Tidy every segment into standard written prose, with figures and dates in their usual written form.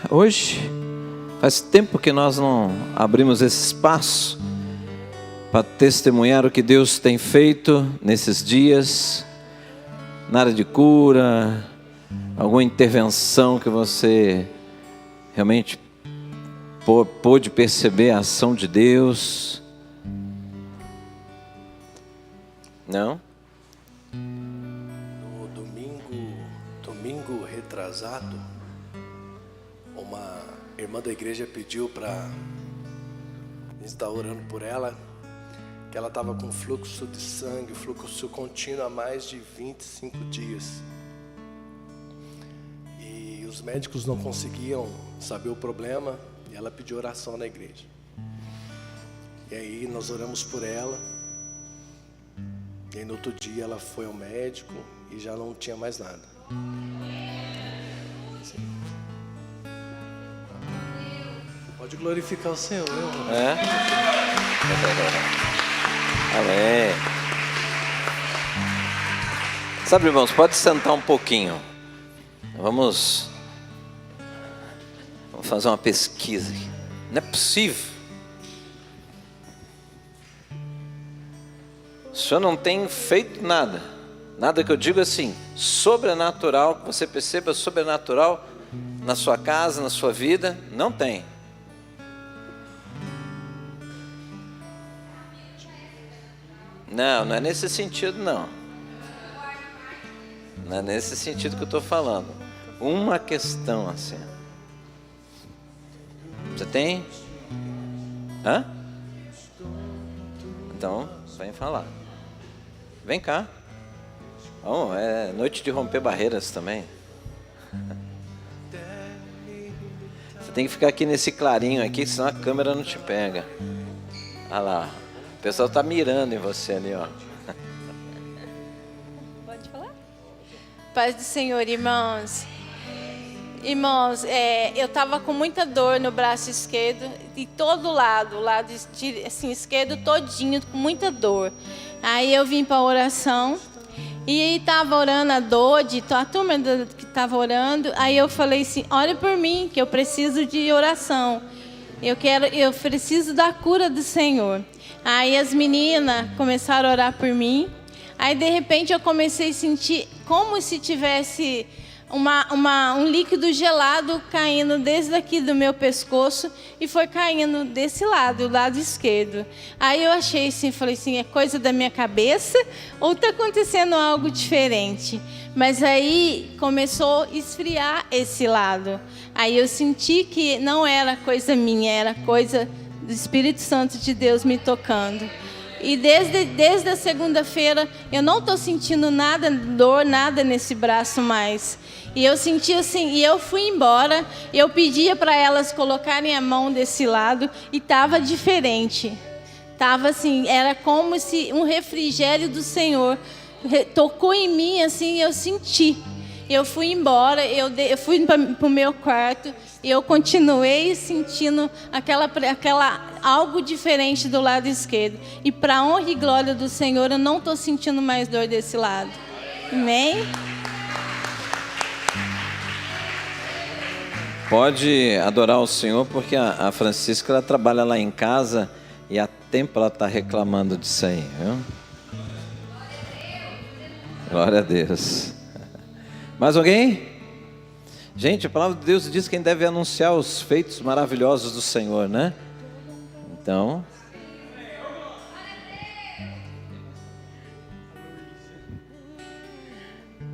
Hoje, faz tempo que nós não abrimos esse espaço para testemunhar o que Deus tem feito nesses dias, na área de cura, alguma intervenção que você realmente pôde perceber a ação de Deus. Não? No domingo retrasado, uma irmã da igreja pediu para estar orando por ela, que ela estava com fluxo de sangue, fluxo contínuo há mais de 25 dias. E os médicos não conseguiam saber o problema, e ela pediu oração na igreja. E aí nós oramos por ela, e aí no outro dia ela foi ao médico e já não tinha mais nada. Sim. Pode glorificar o Senhor, meu irmão. Amém. Sabe, irmãos, pode sentar um pouquinho. Vamos fazer uma pesquisa aqui. Não é possível. O senhor não tem feito nada. Nada que eu digo assim, sobrenatural, que você perceba sobrenatural na sua casa, na sua vida. Não tem. Não é nesse sentido, não. Não é nesse sentido que eu estou falando. Uma questão assim. Você tem? Hã? Então, vem falar. Vem cá. Bom, é noite de romper barreiras também. Você tem que ficar aqui nesse clarinho aqui, senão a câmera não te pega. Olha lá. O pessoal está mirando em você ali, ó. Pode falar? Paz do Senhor, irmãos. Irmãos, eu estava com muita dor no braço esquerdo, de todo lado, o lado assim, esquerdo todinho, com muita dor. Aí eu vim para a oração e estava orando a turma que estava orando. Aí eu falei assim: ore por mim, que eu preciso de oração. Eu preciso da cura do Senhor. Aí as meninas começaram a orar por mim. Aí de repente eu comecei a sentir como se tivesse um líquido gelado caindo desde aqui do meu pescoço e foi caindo desse lado, o lado esquerdo. Aí eu achei assim, falei assim, é coisa da minha cabeça ou está acontecendo algo diferente? Mas aí começou a esfriar esse lado. Aí eu senti que não era coisa minha, era coisa do Espírito Santo de Deus me tocando. E desde a segunda-feira eu não estou sentindo nada, dor, nada nesse braço mais. E eu senti assim, e eu fui embora, eu pedia para elas colocarem a mão desse lado e estava diferente. Estava assim, era como se um refrigério do Senhor tocou em mim, assim, eu senti. Eu fui embora, eu fui para o meu quarto e eu continuei sentindo aquela algo diferente do lado esquerdo. E para honra e glória do Senhor, eu não estou sentindo mais dor desse lado. Amém? Pode adorar o Senhor, porque a Francisca ela trabalha lá em casa e há tempo ela está reclamando disso aí, viu? Glória a Deus. Mais alguém? Gente, a palavra de Deus diz que quem deve anunciar os feitos maravilhosos do Senhor, né? Então,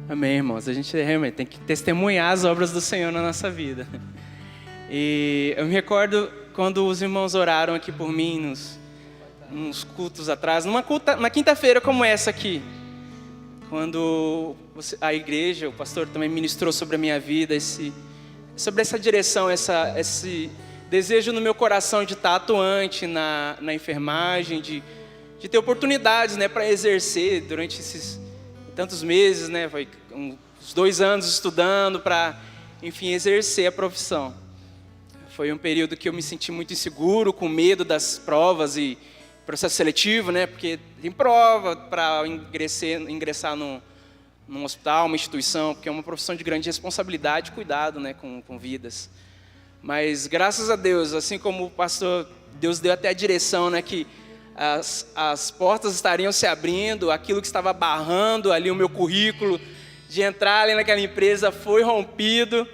amém, irmãos. A gente realmente tem que testemunhar as obras do Senhor na nossa vida. E eu me recordo quando os irmãos oraram aqui por mim, nos cultos atrás, numa quinta-feira como essa aqui, quando a igreja, o pastor também ministrou sobre a minha vida, sobre essa direção, esse desejo no meu coração de estar atuante na enfermagem, de ter oportunidades, né, para exercer durante esses tantos meses, né, foi uns 2 anos estudando para, enfim, exercer a profissão. Foi um período que eu me senti muito inseguro, com medo das provas e processo seletivo, né, porque tem prova para ingressar num hospital, uma instituição, porque é uma profissão de grande responsabilidade e cuidado, né, com vidas. Mas graças a Deus, assim como o pastor, Deus deu até a direção, né, que as portas estariam se abrindo, aquilo que estava barrando ali o meu currículo, de entrar ali naquela empresa, foi rompido.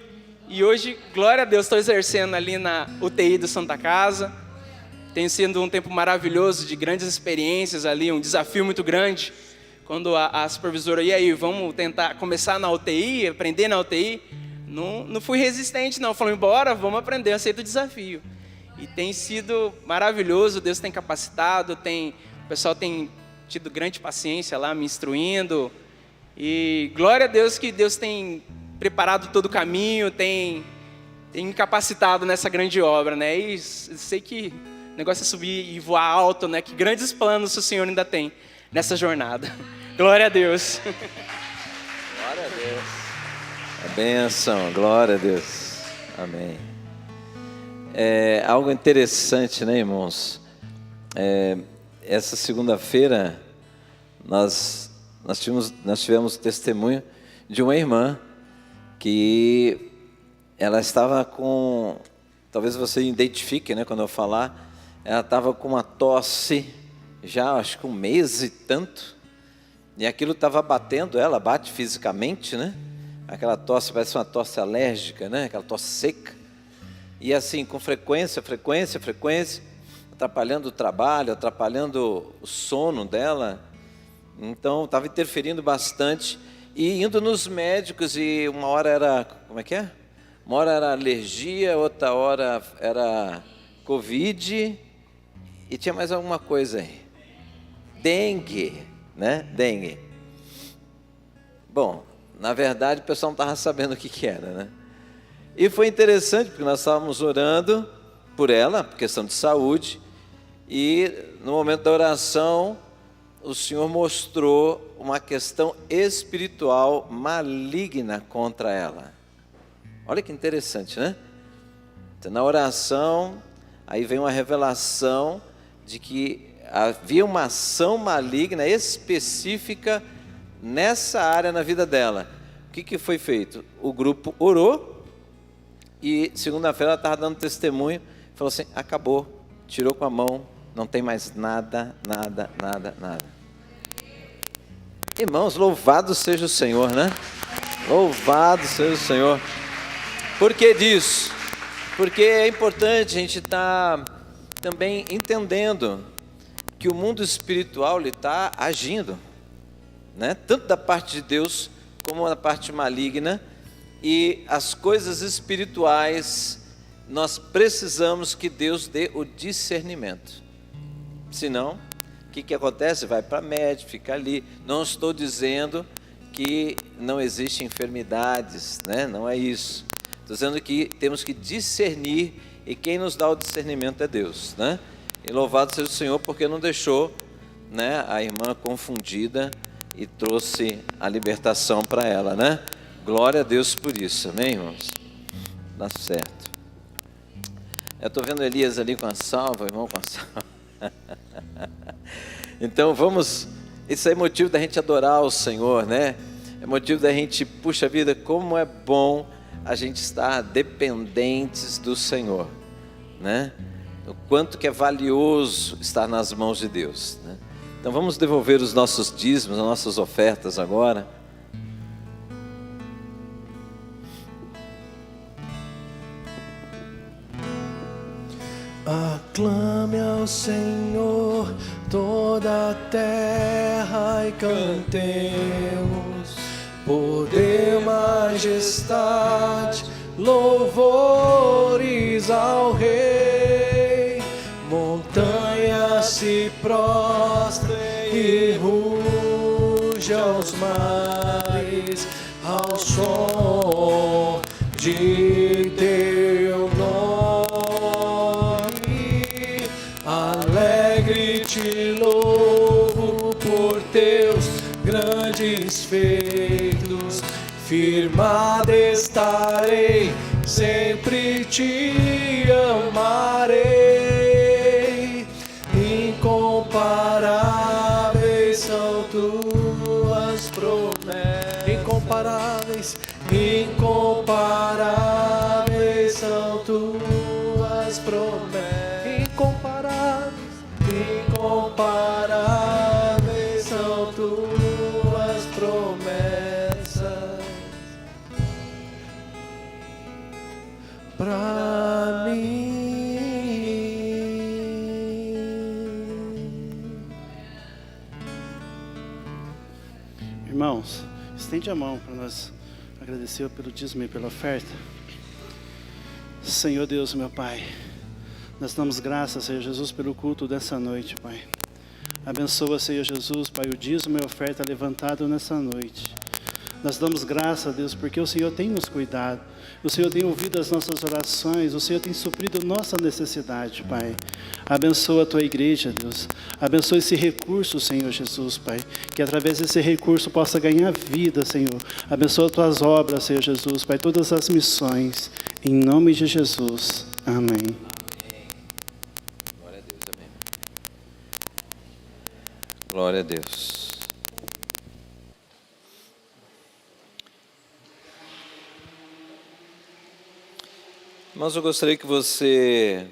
E hoje, glória a Deus, estou exercendo ali na UTI do Santa Casa. Tem sido um tempo maravilhoso, de grandes experiências ali, um desafio muito grande. Quando a supervisora, e aí, vamos tentar começar na UTI, aprender na UTI? Não fui resistente, não. Falei, embora, vamos aprender, aceito o desafio. E tem sido maravilhoso, Deus tem capacitado, o pessoal tem tido grande paciência lá, me instruindo. E glória a Deus que Deus tem preparado todo o caminho, tem me capacitado nessa grande obra, né? E sei que o negócio é subir e voar alto, né? Que grandes planos o Senhor ainda tem nessa jornada. Glória a Deus. Glória a Deus. A bênção, glória a Deus. Amém. É algo interessante, né, irmãos? Essa segunda-feira nós tivemos testemunho de uma irmã que ela estava com, talvez você identifique, né, quando eu falar, ela estava com uma tosse já acho que 1 mês e tanto, e aquilo estava batendo ela, bate fisicamente, né? Aquela tosse parece uma tosse alérgica, né? Aquela tosse seca, e assim com frequência, atrapalhando o trabalho, atrapalhando o sono dela. Então estava interferindo bastante, e indo nos médicos, e uma hora era, como é que é? Uma hora era alergia, outra hora era Covid, e tinha mais alguma coisa aí. Dengue, né? Dengue. Bom, na verdade o pessoal não estava sabendo o que era, né? E foi interessante, porque nós estávamos orando por ela, por questão de saúde, e no momento da oração, o Senhor mostrou uma questão espiritual maligna contra ela. Olha que interessante, né? Então, na oração, aí vem uma revelação de que havia uma ação maligna específica nessa área na vida dela. O que foi feito? O grupo orou e segunda-feira ela estava dando testemunho, falou assim, acabou, tirou com a mão, não tem mais nada. Irmãos, louvado seja o Senhor, né? Louvado seja o Senhor. Por que disso? Porque é importante a gente estar também entendendo que o mundo espiritual está agindo, né? Tanto da parte de Deus como da parte maligna, e as coisas espirituais nós precisamos que Deus dê o discernimento. Senão, o que acontece? Vai para médico, fica ali. Não estou dizendo que não existem enfermidades, né? Não é isso. Estou dizendo que temos que discernir, e quem nos dá o discernimento é Deus, né? E louvado seja o Senhor, porque não deixou, né, a irmã confundida e trouxe a libertação para ela, né? Glória a Deus por isso, amém, irmãos? Dá certo. Eu estou vendo Elias ali com a salva, irmão, com a salva. Então vamos, isso é motivo da gente adorar o Senhor, né? É motivo da gente, puxa vida, como é bom a gente estar dependentes do Senhor, né? O quanto que é valioso estar nas mãos de Deus, né? Então vamos devolver os nossos dízimos, as nossas ofertas agora. Aclame ao Senhor toda a terra e cantemos, poder, majestade, louvores ao Rei. Montanhas se prostrem e rujam os mares ao som de teu nome. Alegre te louvo por teus grandes feitos, firmado estarei, sempre te amarei. Incomparáveis são tuas promessas, incomparáveis são tuas tuas promessas. Incomparáveis são tuas promessas pra mim. Irmãos, estende a mão para nós agradecer pelo dízimo e pela oferta. Senhor Deus, meu Pai, nós damos graças, Senhor Jesus, pelo culto dessa noite, Pai. Abençoa, Senhor Jesus, Pai, o dízimo e a oferta levantado nessa noite. Nós damos graças, Deus, porque o Senhor tem nos cuidado. O Senhor tem ouvido as nossas orações. O Senhor tem suprido nossa necessidade, Pai. Abençoa a Tua igreja, Deus. Abençoa esse recurso, Senhor Jesus, Pai. Que através desse recurso possa ganhar vida, Senhor. Abençoa as Tuas obras, Senhor Jesus, Pai. Todas as missões. Em nome de Jesus. Amém. Glória a Deus, amém. Glória a Deus. Mas eu gostaria que você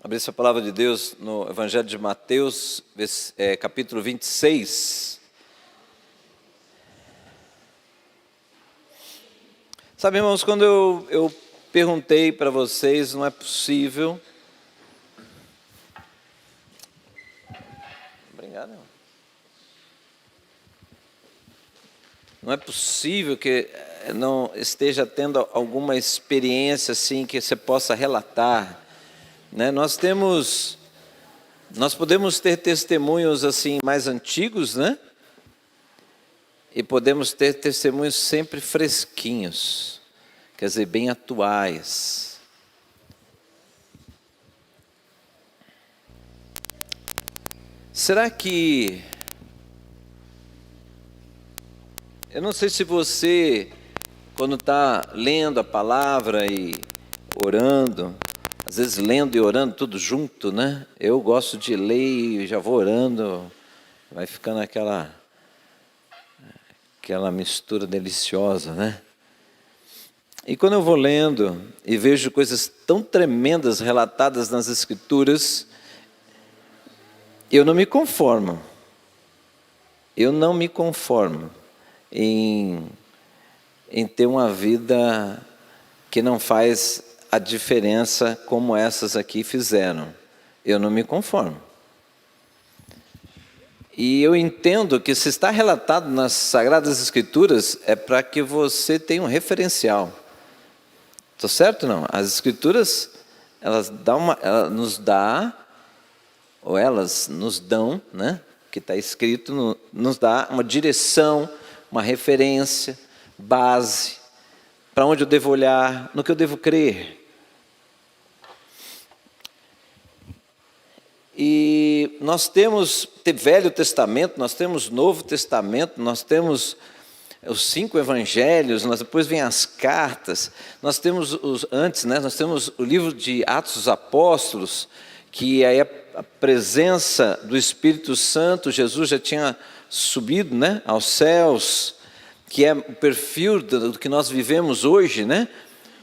abrisse a palavra de Deus no Evangelho de Mateus, capítulo 26. Sabe, irmãos, quando eu perguntei para vocês, não é possível. Obrigado. Não é possível que não esteja tendo alguma experiência assim que você possa relatar, né? Nós podemos ter testemunhos assim mais antigos, né? E podemos ter testemunhos sempre fresquinhos, quer dizer, bem atuais. Será que... Eu não sei se você, quando está lendo a palavra e orando, às vezes lendo e orando tudo junto, né? Eu gosto de ler e já vou orando, vai ficando aquela mistura deliciosa, né? E quando eu vou lendo e vejo coisas tão tremendas relatadas nas Escrituras, eu não me conformo. Eu não me conformo em ter uma vida que não faz a diferença como essas aqui fizeram. Eu não me conformo. E eu entendo que se está relatado nas Sagradas Escrituras é para que você tenha um referencial. Estou certo ou não? As Escrituras, elas nos dão, né? Que está escrito, nos dá uma direção, uma referência, base, para onde eu devo olhar, no que eu devo crer. E nós temos Velho Testamento, nós temos Novo Testamento, nós temos os 5 evangelhos, depois vem as cartas, nós temos nós temos o livro de Atos dos Apóstolos, que aí a presença do Espírito Santo, Jesus já tinha subido, né, aos céus, que é o perfil do que nós vivemos hoje, né?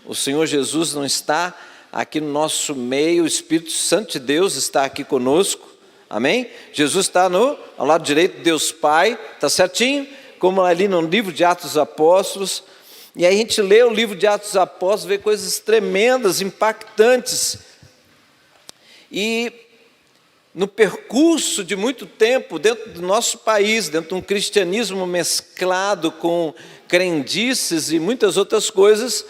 O Senhor Jesus não está aqui no nosso meio, o Espírito Santo de Deus está aqui conosco, amém? Jesus está ao lado direito de Deus Pai, está certinho? Como ali no livro de Atos dos Apóstolos, e aí a gente lê o livro de Atos dos Apóstolos, vê coisas tremendas, impactantes, e no percurso de muito tempo, dentro do nosso país, dentro de um cristianismo mesclado com crendices e muitas outras coisas,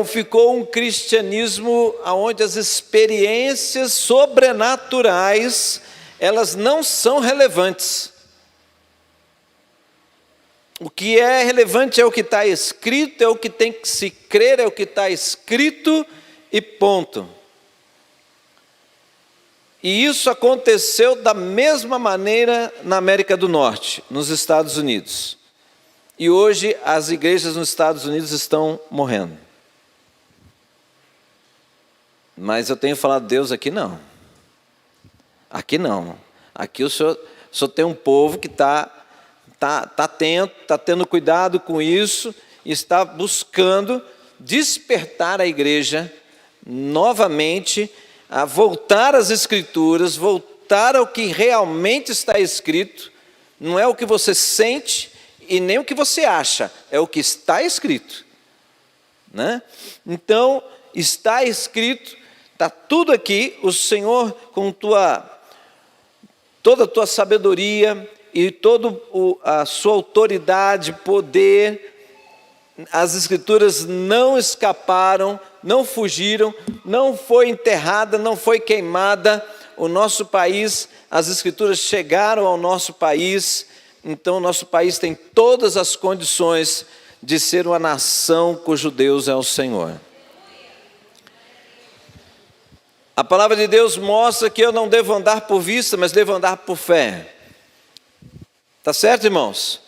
ficou um cristianismo onde as experiências sobrenaturais, elas não são relevantes. O que é relevante é o que está escrito, é o que tem que se crer, é o que está escrito e ponto. E isso aconteceu da mesma maneira na América do Norte, nos Estados Unidos. E hoje as igrejas nos Estados Unidos estão morrendo. Mas eu tenho falado, Deus, aqui não. Aqui não. Aqui o Senhor tem um povo que está atento, está tendo cuidado com isso, e está buscando despertar a igreja novamente, a voltar às Escrituras, voltar ao que realmente está escrito. Não é o que você sente e nem o que você acha, é o que está escrito, né? Então, está escrito, está tudo aqui. O Senhor, com toda a tua sabedoria e toda a sua autoridade, poder, as Escrituras não escaparam, não fugiram, não foi enterrada, não foi queimada. O nosso país, as Escrituras chegaram ao nosso país, então o nosso país tem todas as condições de ser uma nação cujo Deus é o Senhor. A palavra de Deus mostra que eu não devo andar por vista, mas devo andar por fé. Tá certo, irmãos?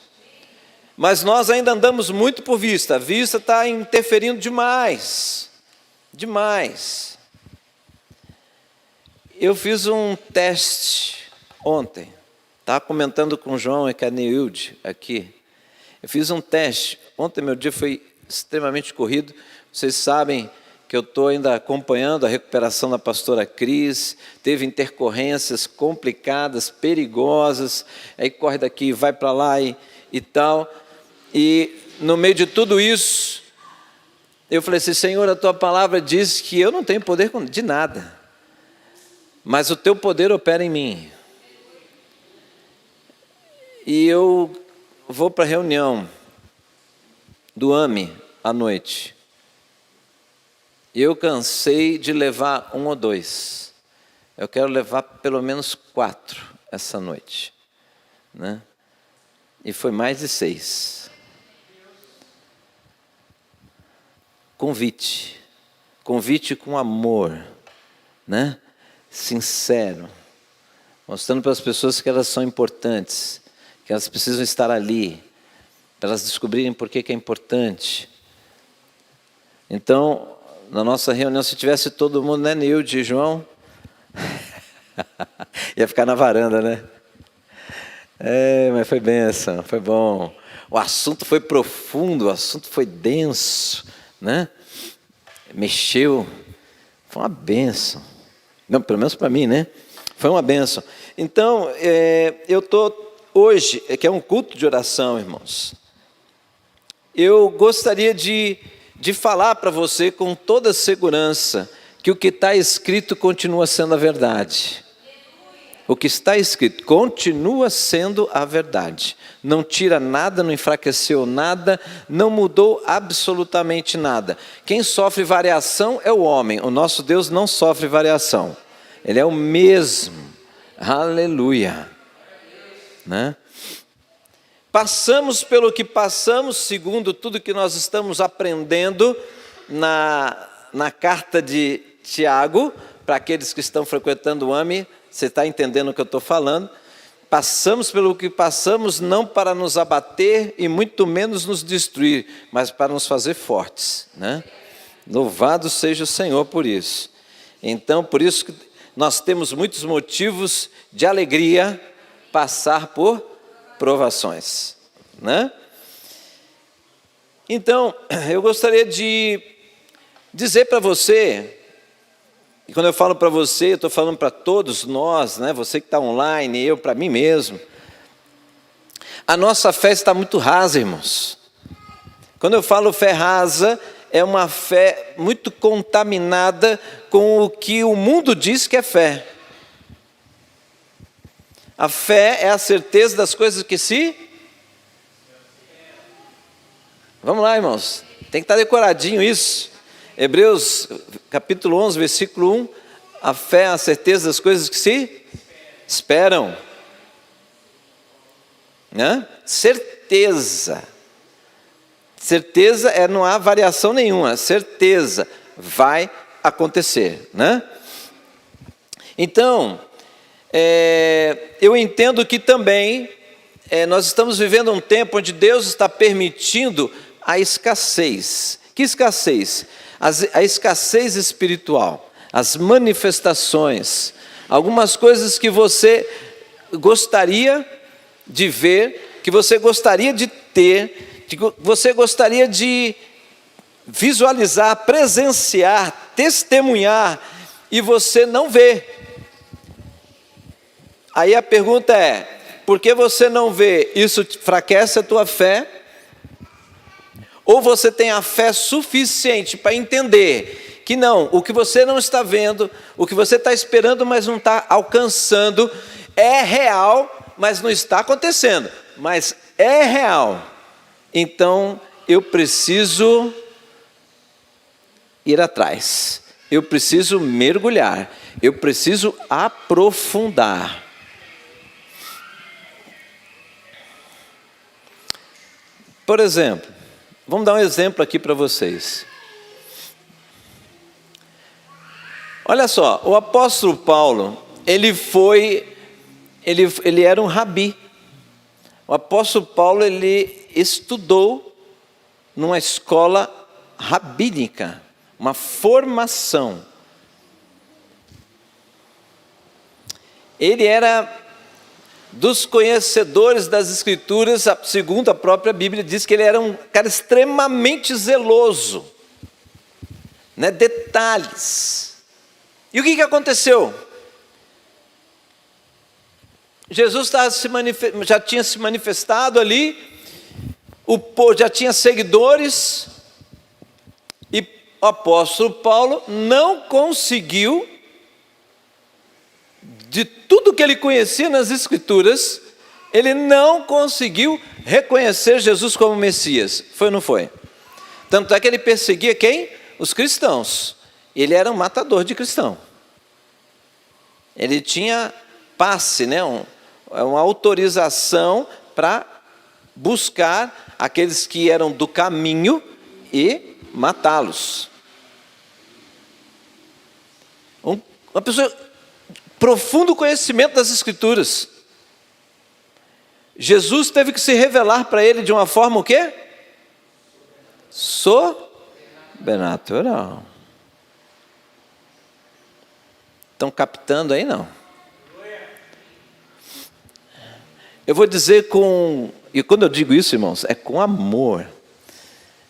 Mas nós ainda andamos muito por vista. A vista está interferindo demais. Demais. Eu fiz um teste ontem. Estava comentando com o João e com a Neilde aqui. Eu fiz um teste. Ontem meu dia foi extremamente corrido. Vocês sabem que eu estou ainda acompanhando a recuperação da pastora Cris. Teve intercorrências complicadas, perigosas. Aí corre daqui, vai para lá e tal. E no meio de tudo isso, eu falei assim: Senhor, a tua palavra diz que eu não tenho poder de nada, mas o teu poder opera em mim. E eu vou para a reunião do AME à noite. Eu cansei de levar 1 ou 2. Eu quero levar pelo menos 4 essa noite, né? E foi mais de 6. Convite com amor, né? Sincero, mostrando para as pessoas que elas são importantes, que elas precisam estar ali, para elas descobrirem por que é importante. Então, na nossa reunião, se tivesse todo mundo, né, Neilde e João? Ia ficar na varanda, né? Mas foi bênção, foi bom. O assunto foi profundo, o assunto foi denso, né? Mexeu, foi uma bênção. Não, pelo menos para mim, né? Foi uma bênção. Então, eu estou hoje, que é um culto de oração, irmãos. Eu gostaria de falar para você com toda segurança que o que está escrito continua sendo a verdade. O que está escrito continua sendo a verdade. Não tira nada, não enfraqueceu nada, não mudou absolutamente nada. Quem sofre variação é o homem. O nosso Deus não sofre variação. Ele é o mesmo. Aleluia. Né? Passamos pelo que passamos, segundo tudo que nós estamos aprendendo na carta de Tiago, para aqueles que estão frequentando o AME. Você está entendendo o que eu estou falando? Passamos pelo que passamos não para nos abater e muito menos nos destruir, mas para nos fazer fortes, né? Louvado seja o Senhor por isso. Então, por isso que nós temos muitos motivos de alegria passar por provações, né? Então, eu gostaria de dizer para você. E quando eu falo para você, eu estou falando para todos nós, né? Você que está online, eu para mim mesmo. A nossa fé está muito rasa, irmãos. Quando eu falo fé rasa, é uma fé muito contaminada com o que o mundo diz que é fé. A fé é a certeza das coisas que se... Vamos lá, irmãos. Tem que estar decoradinho isso. Hebreus capítulo 11, versículo 1, a fé é a certeza das coisas que se esperam. Né? Certeza. Certeza não há variação nenhuma, certeza vai acontecer. Né? Então, eu entendo que também nós estamos vivendo um tempo onde Deus está permitindo a escassez. Que escassez? A escassez espiritual, as manifestações, algumas coisas que você gostaria de ver, que você gostaria de ter, que você gostaria de visualizar, presenciar, testemunhar e você não vê. Aí a pergunta é: por que você não vê? Isso enfraquece a tua fé? Ou você tem a fé suficiente para entender que não, o que você não está vendo, o que você está esperando, mas não está alcançando, é real, mas não está acontecendo, mas é real. Então eu preciso ir atrás, eu preciso mergulhar, eu preciso aprofundar. Por exemplo, vamos dar um exemplo aqui para vocês. Olha só, o apóstolo Paulo, ele era um rabi. O apóstolo Paulo, ele estudou numa escola rabínica, uma formação. Ele era dos conhecedores das Escrituras, segundo a própria Bíblia, diz que ele era um cara extremamente zeloso, né? Detalhes. E o que aconteceu? Jesus já tinha se manifestado ali, o povo já tinha seguidores, e o apóstolo Paulo não conseguiu, de tudo que ele conhecia nas Escrituras, ele não conseguiu reconhecer Jesus como Messias. Foi ou não foi? Tanto é que ele perseguia quem? Os cristãos. Ele era um matador de cristão. Ele tinha passe, né? Uma autorização para buscar aqueles que eram do caminho e matá-los. Uma pessoa... profundo conhecimento das Escrituras. Jesus teve que se revelar para ele de uma forma o quê? Sobrenatural. Estão captando aí, não? Eu vou dizer e quando eu digo isso, irmãos, é com amor.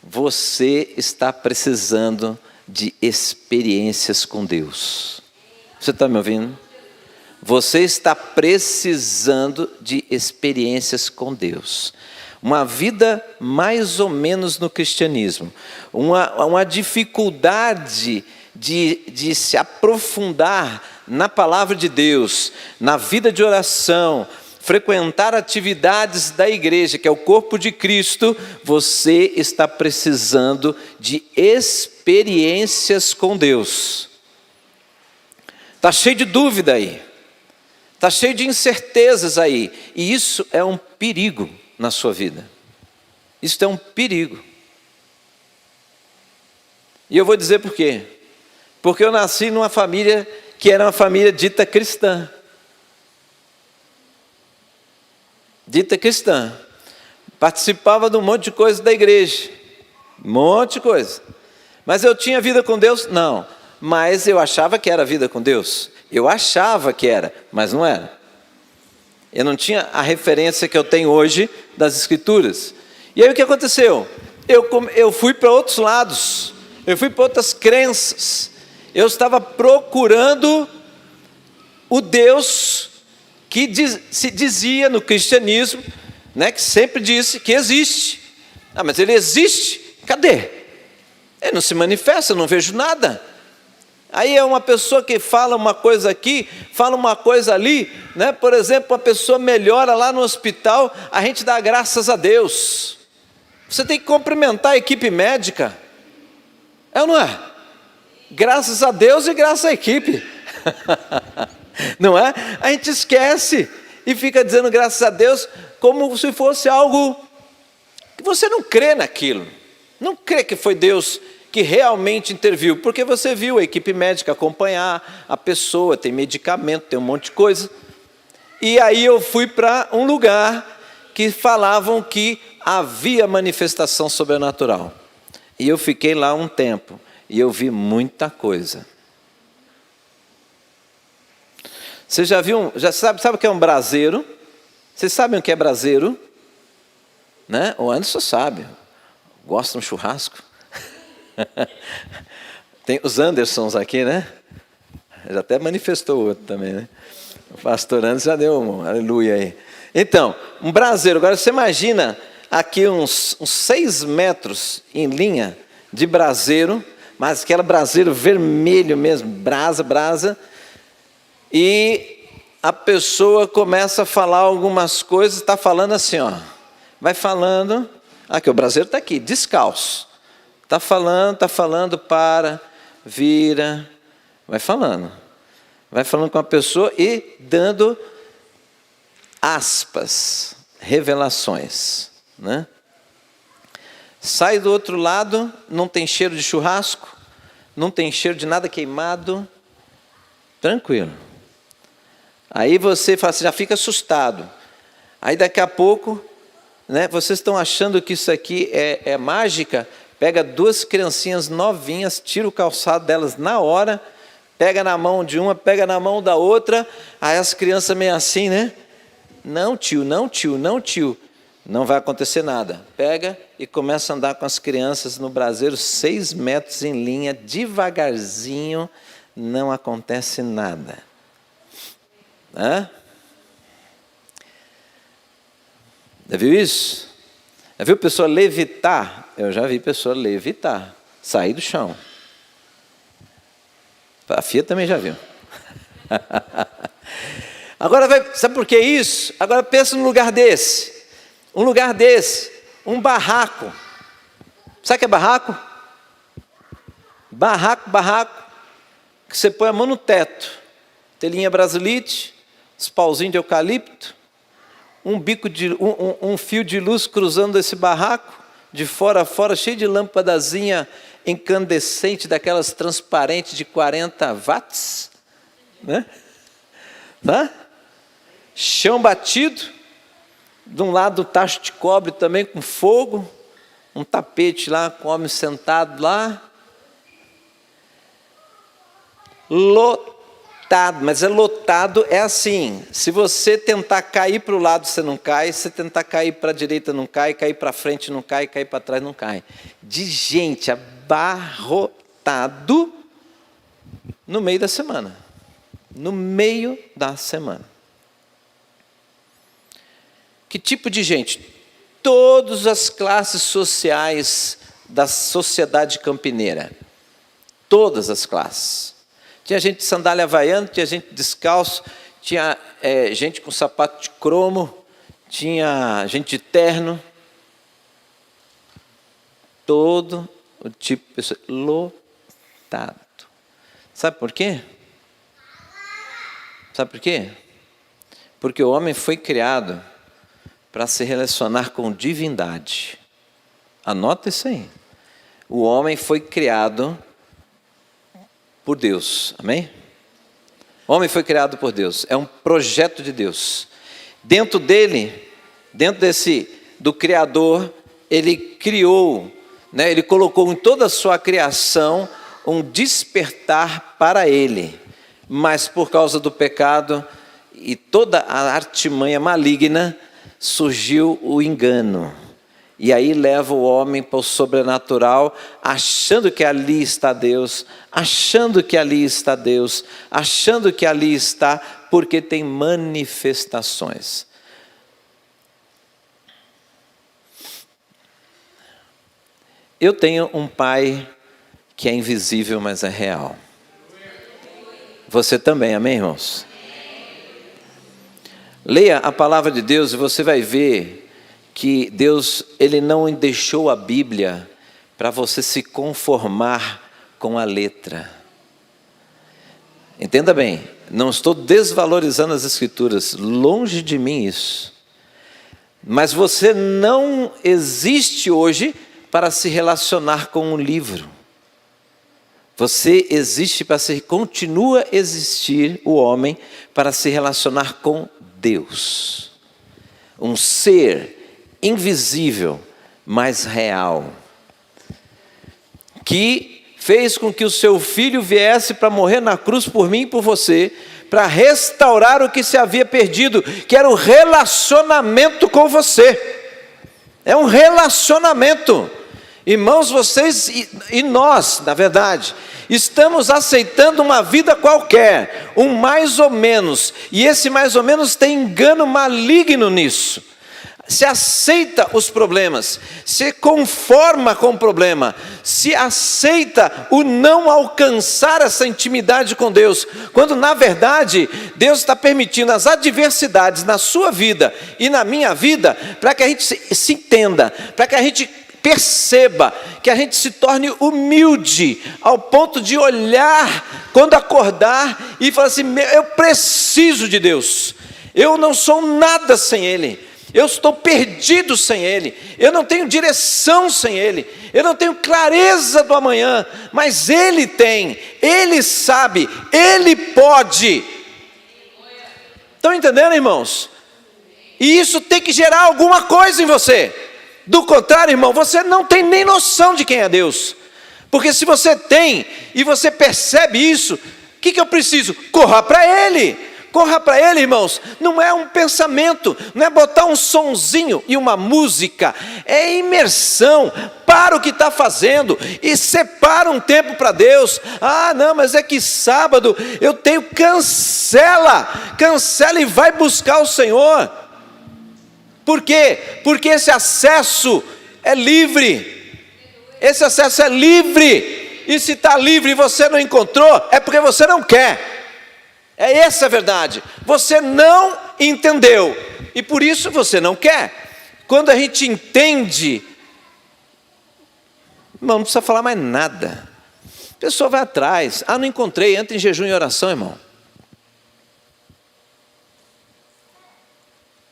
Você está precisando de experiências com Deus. Você está me ouvindo? Você está precisando de experiências com Deus. Uma vida mais ou menos no cristianismo. Uma dificuldade de se aprofundar na palavra de Deus, na vida de oração, frequentar atividades da igreja, que é o corpo de Cristo. Você está precisando de experiências com Deus. Está cheio de dúvida aí. Está cheio de incertezas aí. E isso é um perigo na sua vida. Isso é um perigo. E eu vou dizer por quê. Porque eu nasci numa família que era uma família dita cristã. Dita cristã. Participava de um monte de coisa da igreja. Um monte de coisa. Mas eu tinha vida com Deus? Não. Mas eu achava que era vida com Deus. Eu achava que era, mas não era. Eu não tinha a referência que eu tenho hoje das Escrituras. E aí o que aconteceu? Eu fui para outros lados. Eu fui para outras crenças. Eu estava procurando o Deus que se dizia no cristianismo, né, que sempre disse que existe. Ah, mas ele existe? Cadê? Ele não se manifesta, eu não vejo nada. Aí é uma pessoa que fala uma coisa aqui, fala uma coisa ali, né? Por exemplo, uma pessoa melhora lá no hospital, a gente dá graças a Deus. Você tem que cumprimentar a equipe médica. É ou não é? Graças a Deus e graças à equipe. Não é? A gente esquece e fica dizendo graças a Deus como se fosse algo que você não crê naquilo. Não crê que foi Deus que realmente interviu, porque você viu a equipe médica acompanhar a pessoa, tem medicamento, tem um monte de coisa. E aí eu fui para um lugar que falavam que havia manifestação sobrenatural. E eu fiquei lá um tempo, e eu vi muita coisa. Você já viu, sabe o que é um braseiro? Vocês sabem o que é braseiro? Né? O Anderson sabe, gosta de um churrasco. Tem os Andersons aqui, né? Já até manifestou o outro também, né? O pastor Anderson já deu um aleluia aí. Então, um braseiro. Agora você imagina aqui uns 6 metros em linha de braseiro, mas aquele braseiro vermelho mesmo, brasa. E a pessoa começa a falar algumas coisas, está falando assim, ó. Vai falando, aqui o braseiro está aqui, descalço. Está falando, para, vira, vai falando com a pessoa e dando aspas, revelações, né? Sai do outro lado, não tem cheiro de churrasco, não tem cheiro de nada queimado, tranquilo. Aí você fala assim, já fica assustado. Aí daqui a pouco, né, vocês estão achando que isso aqui é mágica? Pega 2 criancinhas novinhas, tira o calçado delas na hora, pega na mão de uma, pega na mão da outra, aí as crianças meio assim, né? Não tio. Não vai acontecer nada. Pega e começa a andar com as crianças no braseiro, 6 metros em linha, devagarzinho, não acontece nada. Hã? Já viu isso? Já viu pessoa levitar? Eu já vi pessoa levitar, sair do chão. A Fia também já viu. Agora, sabe por que isso? Agora pensa num lugar desse. Um barraco. Sabe o que é barraco? Barraco, que você põe a mão no teto. Telinha brasilite, os pauzinhos de eucalipto, um fio de luz cruzando esse barraco, de fora a fora, cheio de lâmpadazinha incandescente, daquelas transparentes de 40 watts, né? Tá? Chão batido, de um lado tacho de cobre também com fogo, um tapete lá com o homem sentado lá, lotado, mas lotado é assim, se você tentar cair para o lado você não cai, se tentar cair para a direita não cai, cair para frente não cai, cair para trás não cai, de gente abarrotado no meio da semana. Que tipo de gente? Todas as classes sociais da sociedade campineira. Todas as classes. Tinha gente de sandália havaiana, tinha gente descalço, tinha gente com sapato de cromo, tinha gente de terno. Todo o tipo de pessoa. Lotado. Sabe por quê? Porque o homem foi criado para se relacionar com divindade. Anota isso aí. O homem foi criado por Deus. Amém? O homem foi criado por Deus. É um projeto de Deus. Dentro dele, do Criador, ele criou, né, ele colocou em toda a sua criação um despertar para ele. Mas por causa do pecado e toda a artimanha maligna, surgiu o engano. E aí leva o homem para o sobrenatural, achando que ali está Deus, achando que ali está, porque tem manifestações. Eu tenho um pai que é invisível, mas é real. Você também, amém, irmãos? Leia a palavra de Deus e você vai ver que Deus, Ele não deixou a Bíblia para você se conformar com a letra. Entenda bem, não estou desvalorizando as Escrituras, longe de mim isso. Mas você não existe hoje para se relacionar com um livro. Você existe continua a existir o homem para se relacionar com Deus. Um ser invisível, mas real. Que fez com que o seu filho viesse para morrer na cruz por mim e por você, para restaurar o que se havia perdido, que era o relacionamento com você. É um relacionamento. Irmãos, vocês e nós, na verdade, estamos aceitando uma vida qualquer, um mais ou menos, e esse mais ou menos tem engano maligno nisso. Se aceita os problemas, se conforma com o problema, se aceita o não alcançar essa intimidade com Deus, quando na verdade Deus está permitindo as adversidades na sua vida e na minha vida, para que a gente se entenda, para que a gente perceba, que a gente se torne humilde, ao ponto de olhar, quando acordar, e falar assim: eu preciso de Deus, eu não sou nada sem Ele, eu estou perdido sem Ele, eu não tenho direção sem Ele, eu não tenho clareza do amanhã, mas Ele tem, Ele sabe, Ele pode. Estão entendendo, irmãos? E isso tem que gerar alguma coisa em você. Do contrário, irmão, você não tem nem noção de quem é Deus. Porque se você tem e você percebe isso, o que eu preciso? Corra para Ele. Corra para Ele, irmãos. Não é um pensamento, não é botar um sonzinho e uma música. É imersão. Para o que está fazendo e separa um tempo para Deus. Ah, não, mas é que sábado eu tenho. Cancela e vai buscar o Senhor. Por quê? Porque esse acesso é livre. Esse acesso é livre. E se está livre e você não encontrou, é porque você não quer. É essa a verdade. Você não entendeu. E por isso você não quer. Quando a gente entende, irmão, não precisa falar mais nada. A pessoa vai atrás. Ah, não encontrei. Entra em jejum e oração, irmão.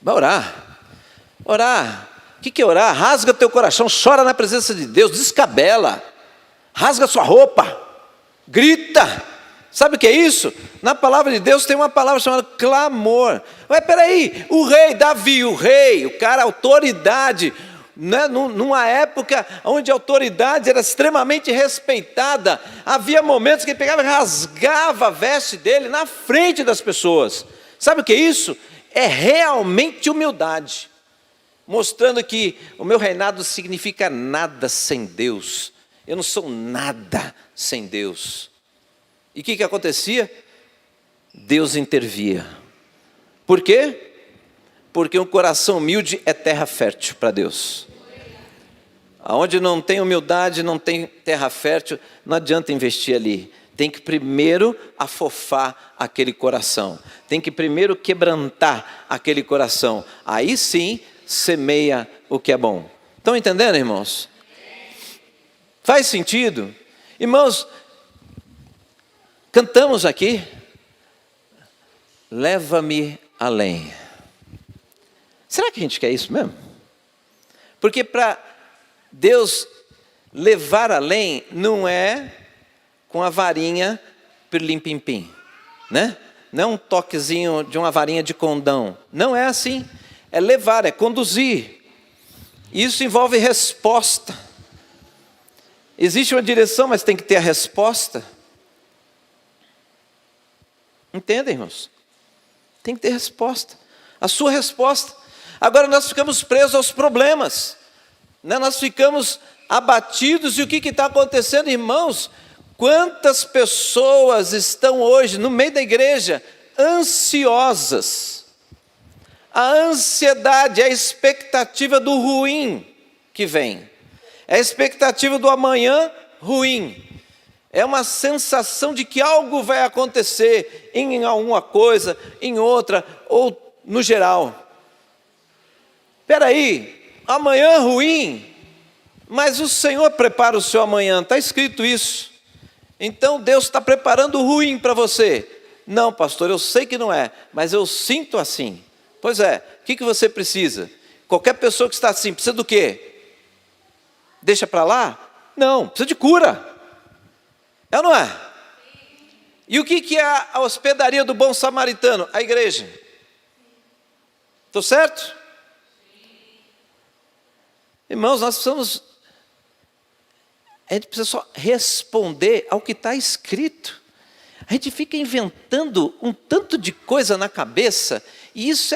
Vai orar. Orar. O que é orar? Rasga teu coração, chora na presença de Deus, descabela, rasga sua roupa, grita. Sabe o que é isso? Na palavra de Deus tem uma palavra chamada clamor. Mas peraí, o rei Davi, o cara, a autoridade, né? Numa época onde a autoridade era extremamente respeitada, havia momentos que ele pegava e rasgava a veste dele na frente das pessoas. Sabe o que é isso? É realmente humildade. Mostrando que o meu reinado significa nada sem Deus. Eu não sou nada sem Deus. E o que acontecia? Deus intervia. Por quê? Porque um coração humilde é terra fértil para Deus. Aonde não tem humildade, não tem terra fértil, não adianta investir ali. Tem que primeiro afofar aquele coração. Tem que primeiro quebrantar aquele coração. Aí sim, semeia o que é bom. Estão entendendo, irmãos? Faz sentido? Irmãos, cantamos aqui, leva-me além. Será que a gente quer isso mesmo? Porque para Deus levar além, não é com a varinha pirlim-pim-pim, né? Não é um toquezinho de uma varinha de condão. Não é assim. É levar, é conduzir. Isso envolve resposta. Existe uma direção, mas tem que ter a resposta. Entendem, irmãos? Tem que ter resposta. A sua resposta. Agora nós ficamos presos aos problemas, né? Nós ficamos abatidos. E o que está acontecendo, irmãos? Quantas pessoas estão hoje no meio da igreja ansiosas? A ansiedade é a expectativa do ruim que vem. É a expectativa do amanhã ruim. É uma sensação de que algo vai acontecer em alguma coisa, em outra, ou no geral. Espera aí, amanhã ruim, mas o Senhor prepara o seu amanhã, está escrito isso. Então Deus está preparando o ruim para você. Não, pastor, eu sei que não é, mas eu sinto assim. Pois é, o que você precisa? Qualquer pessoa que está assim, precisa do quê? Deixa para lá? Não, precisa de cura. É ou não é? E o que é a hospedaria do bom samaritano? A igreja. Estou certo? Irmãos, nós precisamos... A gente precisa só responder ao que está escrito. A gente fica inventando um tanto de coisa na cabeça, e isso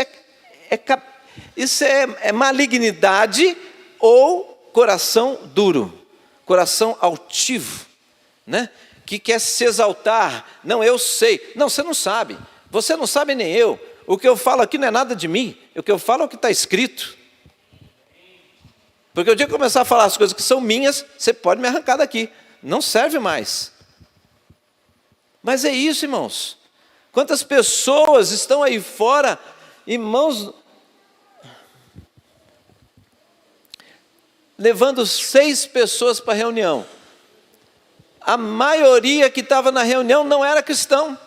é malignidade ou coração duro. coração altivo, né? Que quer se exaltar. Não, eu sei. Não, você não sabe. Você não sabe nem eu. O que eu falo aqui não é nada de mim. O que eu falo é o que está escrito. Porque o dia que eu começar a falar as coisas que são minhas, você pode me arrancar daqui. Não serve mais. Mas é isso, irmãos. Quantas pessoas estão aí fora, irmãos, levando 6 pessoas para a reunião. A maioria que estava na reunião não era cristão.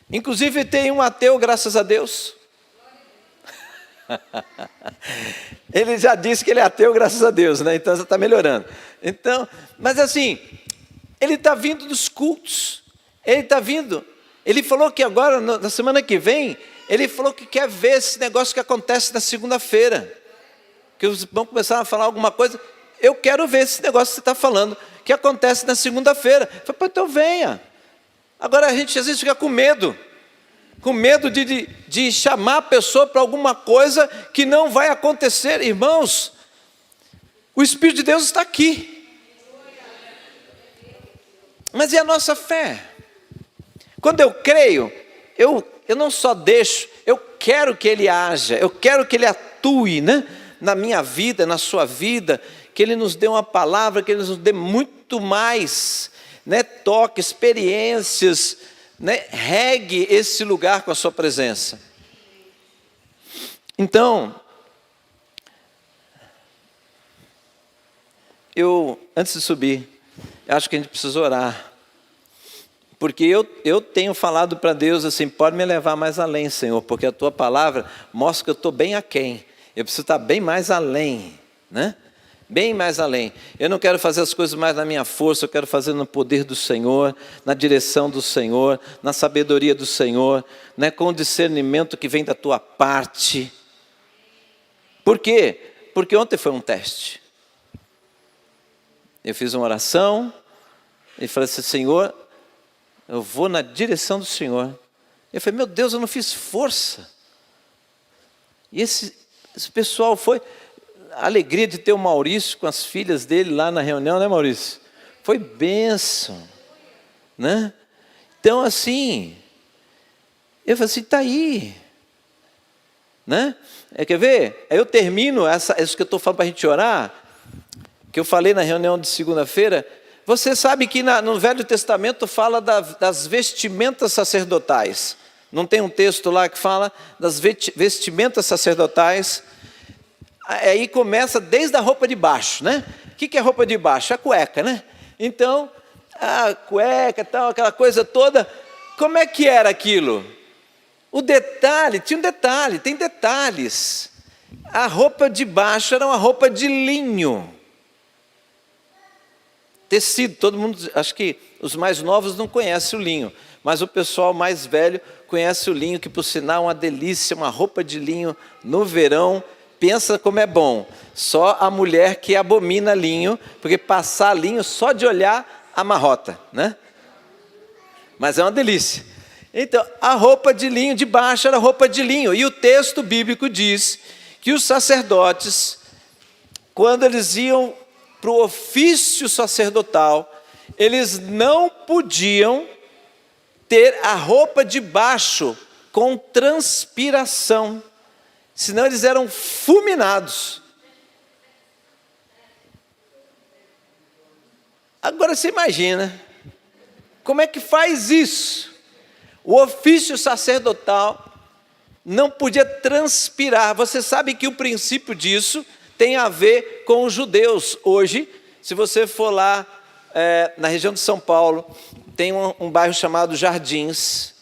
Inclusive tem um ateu, graças a Deus. Ele já disse que ele é ateu, graças a Deus, né? Então já está melhorando. Então, mas assim, ele está vindo dos cultos. Ele está vindo. Ele falou que agora, na semana que vem, ele falou que quer ver esse negócio que acontece na segunda-feira. Que os vão começar a falar alguma coisa. Eu quero ver esse negócio que você está falando, que acontece na segunda-feira. Eu falei, então venha. Agora a gente às vezes fica com medo de chamar a pessoa para alguma coisa que não vai acontecer. Irmãos, o Espírito de Deus está aqui. Mas e a nossa fé? Quando eu creio, eu não só deixo, eu quero que Ele haja, eu quero que Ele atue, né? Na minha vida, na sua vida, que Ele nos dê uma palavra, que Ele nos dê muito mais, né? Toque, experiências, né? Regue esse lugar com a sua presença. Então, antes de subir, acho que a gente precisa orar. Porque eu tenho falado para Deus assim, pode me levar mais além, Senhor, porque a Tua palavra mostra que eu estou bem aquém. Eu preciso estar bem mais além, né? Bem mais além. Eu não quero fazer as coisas mais na minha força, eu quero fazer no poder do Senhor, na direção do Senhor, na sabedoria do Senhor, né? Com o discernimento que vem da Tua parte. Por quê? Porque ontem foi um teste. Eu fiz uma oração e falei assim, Senhor, eu vou na direção do Senhor. Eu falei, meu Deus, eu não fiz força. E esse pessoal foi... A alegria de ter o Maurício com as filhas dele lá na reunião, né, Maurício? Foi bênção, né? Então, assim, eu falei assim, está aí, né? Quer ver? Aí eu termino isso que eu estou falando para a gente orar, que eu falei na reunião de segunda-feira. Você sabe que no Velho Testamento fala das vestimentas sacerdotais. Não tem um texto lá que fala das vestimentas sacerdotais? Aí começa desde a roupa de baixo, né? O que é roupa de baixo? A cueca, né? Então, a cueca, tal, aquela coisa toda. Como é que era aquilo? O detalhe, tinha um detalhe, tem detalhes. A roupa de baixo era uma roupa de linho. Tecido, todo mundo, acho que os mais novos não conhecem o linho, mas o pessoal mais velho conhece o linho, que por sinal é uma delícia, uma roupa de linho no verão. Pensa como é bom. Só a mulher que abomina linho, porque passar linho só de olhar amarrota, né? Mas é uma delícia. Então, a roupa de linho de baixo era roupa de linho. E o texto bíblico diz que os sacerdotes, quando eles iam para o ofício sacerdotal, eles não podiam ter a roupa de baixo com transpiração. Senão eles eram fulminados. Agora você imagina, como é que faz isso? O ofício sacerdotal não podia transpirar. Você sabe que o princípio disso tem a ver com os judeus. Hoje, se você for lá na região de São Paulo, tem um bairro chamado Jardins,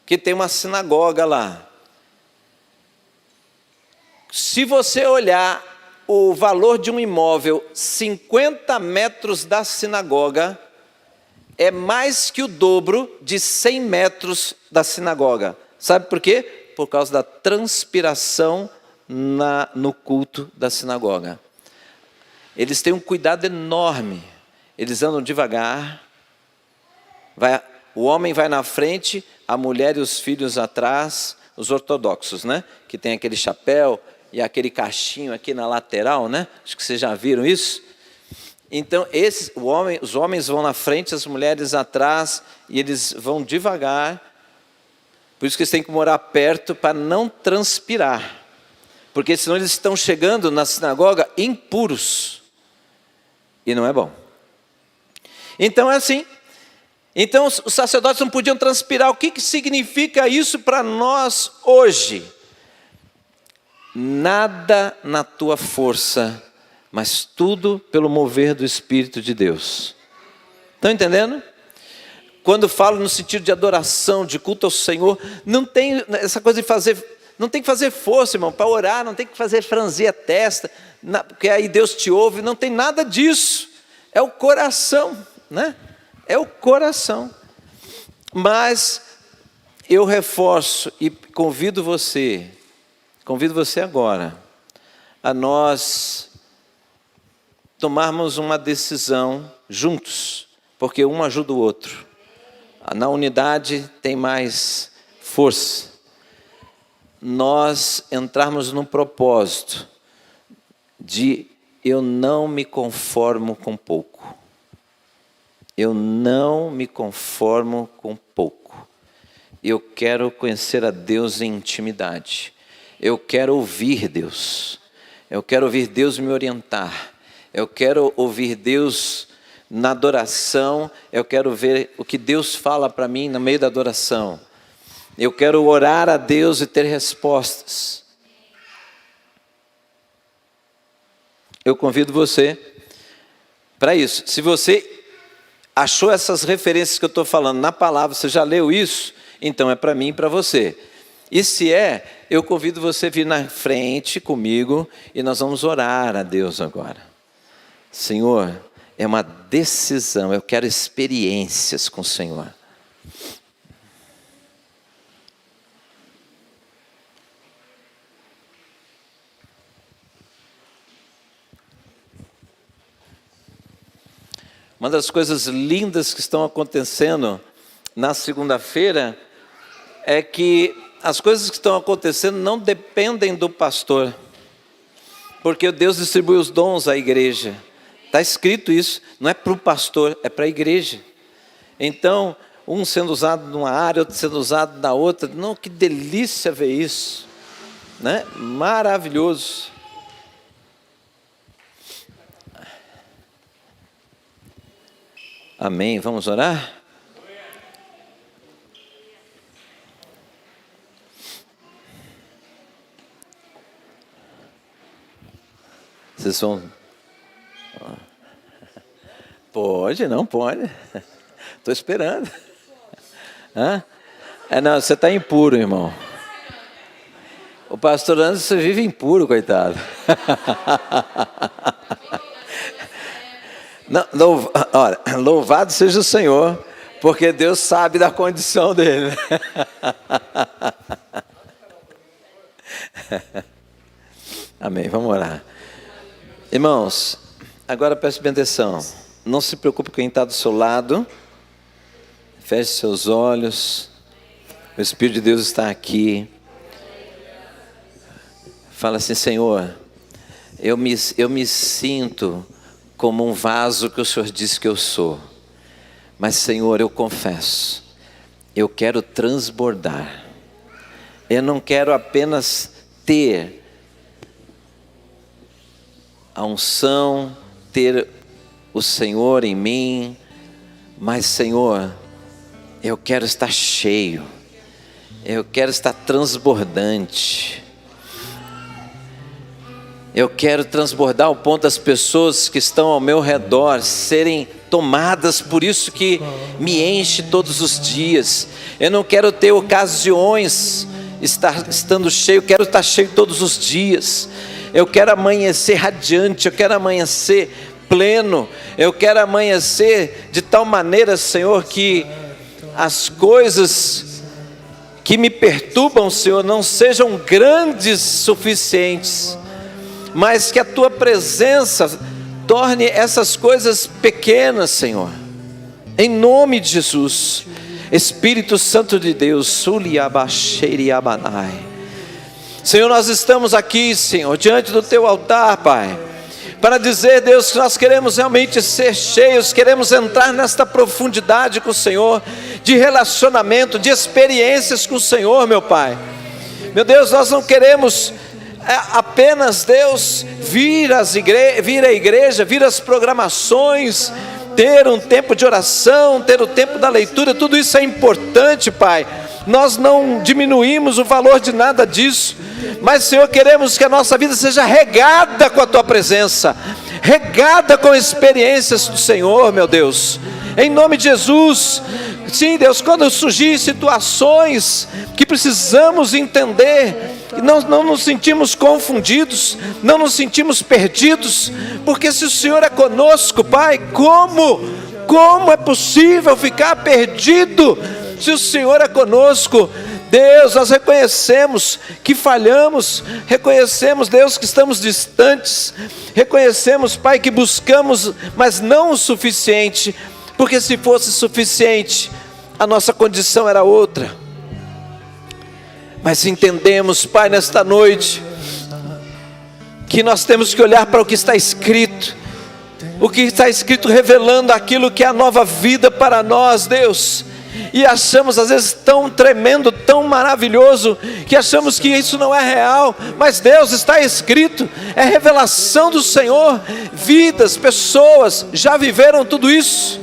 que tem uma sinagoga lá. Se você olhar o valor de um imóvel, 50 metros da sinagoga, é mais que o dobro de 100 metros da sinagoga. Sabe por quê? Por causa da transpiração no culto da sinagoga. Eles têm um cuidado enorme. Eles andam devagar. O homem vai na frente, a mulher e os filhos atrás, os ortodoxos, né? Que tem aquele chapéu e aquele cachinho aqui na lateral, né? Acho que vocês já viram isso. Então os homens vão na frente, as mulheres atrás, e eles vão devagar. Por isso que eles têm que morar perto para não transpirar. Porque senão eles estão chegando na sinagoga impuros. E não é bom. Então é assim. Então os sacerdotes não podiam transpirar. O que significa isso para nós hoje? Nada na tua força, mas tudo pelo mover do Espírito de Deus. Estão entendendo? Quando falo no sentido de adoração, de culto ao Senhor, não tem essa coisa de fazer, não tem que fazer força, irmão, para orar, não tem que fazer franzir a testa, porque aí Deus te ouve, não tem nada disso. É o coração, né? É o coração. Mas eu reforço e convido você agora a nós tomarmos uma decisão juntos, porque um ajuda o outro. Na unidade tem mais força. Nós entrarmos num propósito de eu não me conformo com pouco. Eu não me conformo com pouco. Eu quero conhecer a Deus em intimidade. Eu quero ouvir Deus. Eu quero ouvir Deus me orientar. Eu quero ouvir Deus na adoração. Eu quero ver o que Deus fala para mim no meio da adoração. Eu quero orar a Deus e ter respostas. Eu convido você para isso. Se você achou essas referências que eu estou falando na palavra, você já leu isso? Então é para mim e para você. E se é, eu convido você a vir na frente comigo e nós vamos orar a Deus agora. Senhor, é uma decisão, eu quero experiências com o Senhor. Uma das coisas lindas que estão acontecendo na segunda-feira é que as coisas que estão acontecendo não dependem do pastor, porque Deus distribui os dons à igreja. Está escrito isso, não é para o pastor, é para a igreja. Então, um sendo usado numa área, outro sendo usado na outra. Não, que delícia ver isso, né? Maravilhoso. Amém, vamos orar? Vocês vão... Pode, não pode. Estou esperando. Hã? Não, você está impuro, irmão. O pastor Anderson vive impuro, coitado. Não, olha, louvado seja o Senhor, porque Deus sabe da condição dele. Amém, vamos orar. Irmãos, agora preste bem atenção. Não se preocupe com quem está do seu lado. Feche seus olhos. O Espírito de Deus está aqui. Fala assim: Senhor, eu me sinto como um vaso que o Senhor disse que eu sou. Mas, Senhor, eu confesso, eu quero transbordar. Eu não quero apenas ter a unção, ter o Senhor em mim, mas, Senhor, eu quero estar cheio. Eu quero estar transbordante. Eu quero transbordar ao ponto das pessoas que estão ao meu redor serem tomadas por isso que me enche todos os dias. Eu não quero ter ocasiões estando cheio, eu quero estar cheio todos os dias. Eu quero amanhecer radiante, eu quero amanhecer pleno, eu quero amanhecer de tal maneira, Senhor, que as coisas que me perturbam, Senhor, não sejam grandes suficientes, mas que a Tua presença torne essas coisas pequenas, Senhor, em nome de Jesus. Espírito Santo de Deus, Senhor, nós estamos aqui, Senhor, diante do Teu altar, Pai, para dizer, Deus, que nós queremos realmente ser cheios, queremos entrar nesta profundidade com o Senhor, de relacionamento, de experiências com o Senhor, meu Pai. Meu Deus, nós não queremos apenas, Deus, vir à igreja, vir às programações, ter um tempo de oração, ter o tempo da leitura, tudo isso é importante, Pai. Nós não diminuímos o valor de nada disso, mas, Senhor, queremos que a nossa vida seja regada com a Tua presença, regada com experiências do Senhor, meu Deus, em nome de Jesus. Sim, Deus, quando surgir situações que precisamos entender, não nos sentimos confundidos, não nos sentimos perdidos, porque se o Senhor é conosco, Pai, como é possível ficar perdido se o Senhor é conosco? Deus, nós reconhecemos que falhamos, reconhecemos, Deus, que estamos distantes, reconhecemos, Pai, que buscamos, mas não o suficiente, porque se fosse suficiente, a nossa condição era outra. Mas entendemos, Pai, nesta noite, que nós temos que olhar para o que está escrito, o que está escrito revelando aquilo que é a nova vida para nós, Deus, e achamos às vezes tão tremendo, tão maravilhoso, que achamos que isso não é real, mas Deus, está escrito, é revelação do Senhor, vidas, pessoas já viveram tudo isso.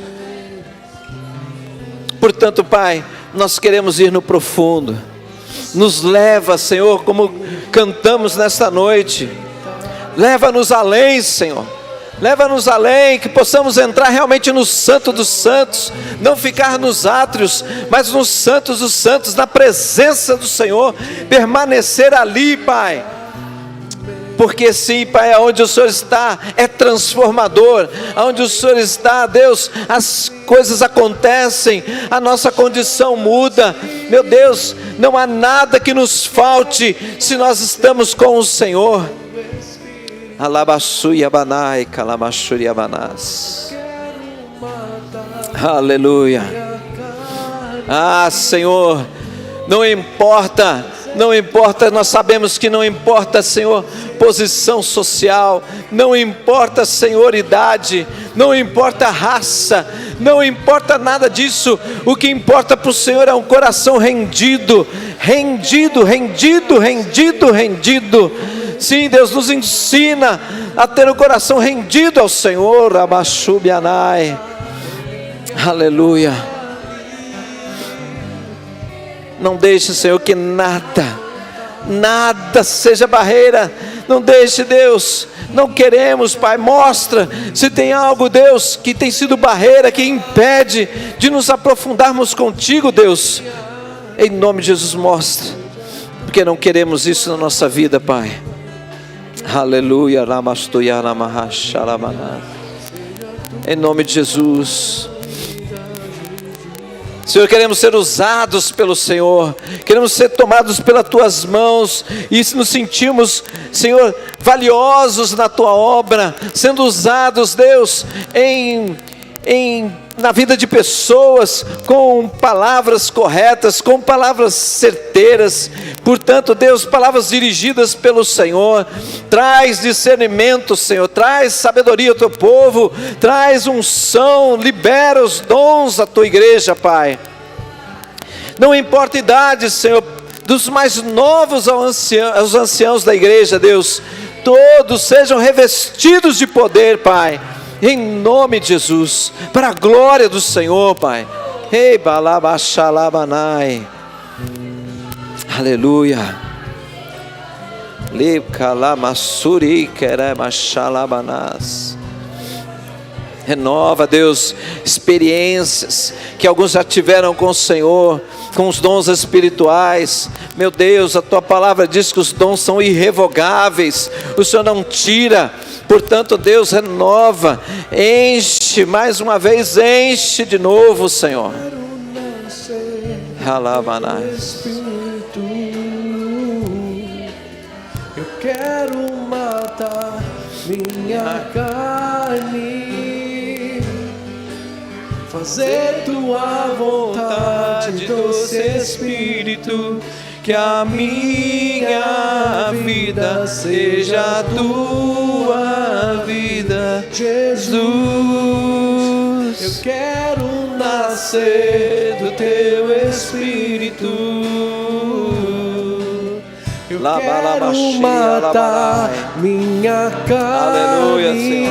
Portanto, Pai, nós queremos ir no profundo. Nos leva, Senhor, como cantamos nesta noite. Leva-nos além, Senhor. Leva-nos além, que possamos entrar realmente no Santo dos Santos. Não ficar nos átrios, mas nos Santos dos Santos, na presença do Senhor. Permanecer ali, Pai. Porque sim, Pai, aonde o Senhor está é transformador, aonde o Senhor está, Deus, as coisas acontecem, a nossa condição muda. Meu Deus, não há nada que nos falte se nós estamos com o Senhor. Aleluia. Ah, Senhor, não importa, nós sabemos que não importa, Senhor, posição social, não importa, Senhor, idade, não importa raça, não importa nada disso. O que importa para o Senhor é um coração rendido. Sim, Deus nos ensina a ter o coração rendido ao Senhor. Abashubianai. Aleluia. Não deixe, Senhor, que nada seja barreira. Não deixe, Deus. Não queremos, Pai. Mostra se tem algo, Deus, que tem sido barreira, que impede de nos aprofundarmos contigo, Deus. Em nome de Jesus, mostra. Porque não queremos isso na nossa vida, Pai. Aleluia. Em nome de Jesus. Senhor, queremos ser usados pelo Senhor, queremos ser tomados pelas Tuas mãos, e nos sentimos, Senhor, valiosos na Tua obra, sendo usados, Deus, na vida de pessoas, com palavras corretas, com palavras certeiras. Portanto, Deus, palavras dirigidas pelo Senhor. Traz discernimento, Senhor, traz sabedoria ao Teu povo, traz unção, libera os dons da Tua igreja, Pai. Não importa a idade, Senhor, dos mais novos aos anciãos da igreja, Deus, todos sejam revestidos de poder, Pai, em nome de Jesus, para a glória do Senhor, Pai. Ei, balabachalabanai. Aleluia. Lecalamasuri queremachalabanas. Renova, Deus, experiências que alguns já tiveram com o Senhor, com os dons espirituais. Meu Deus, a Tua palavra diz que os dons são irrevogáveis, o Senhor não tira. Portanto, Deus, renova, enche mais uma vez, enche de novo, Senhor. Alabanás. Eu quero matar minha carne, fazer Tua vontade, doce Espírito, que a minha vida seja a tua vida, Jesus. Eu quero nascer do teu Espírito. Eu quero matar minha carne. Aleluia, Senhor.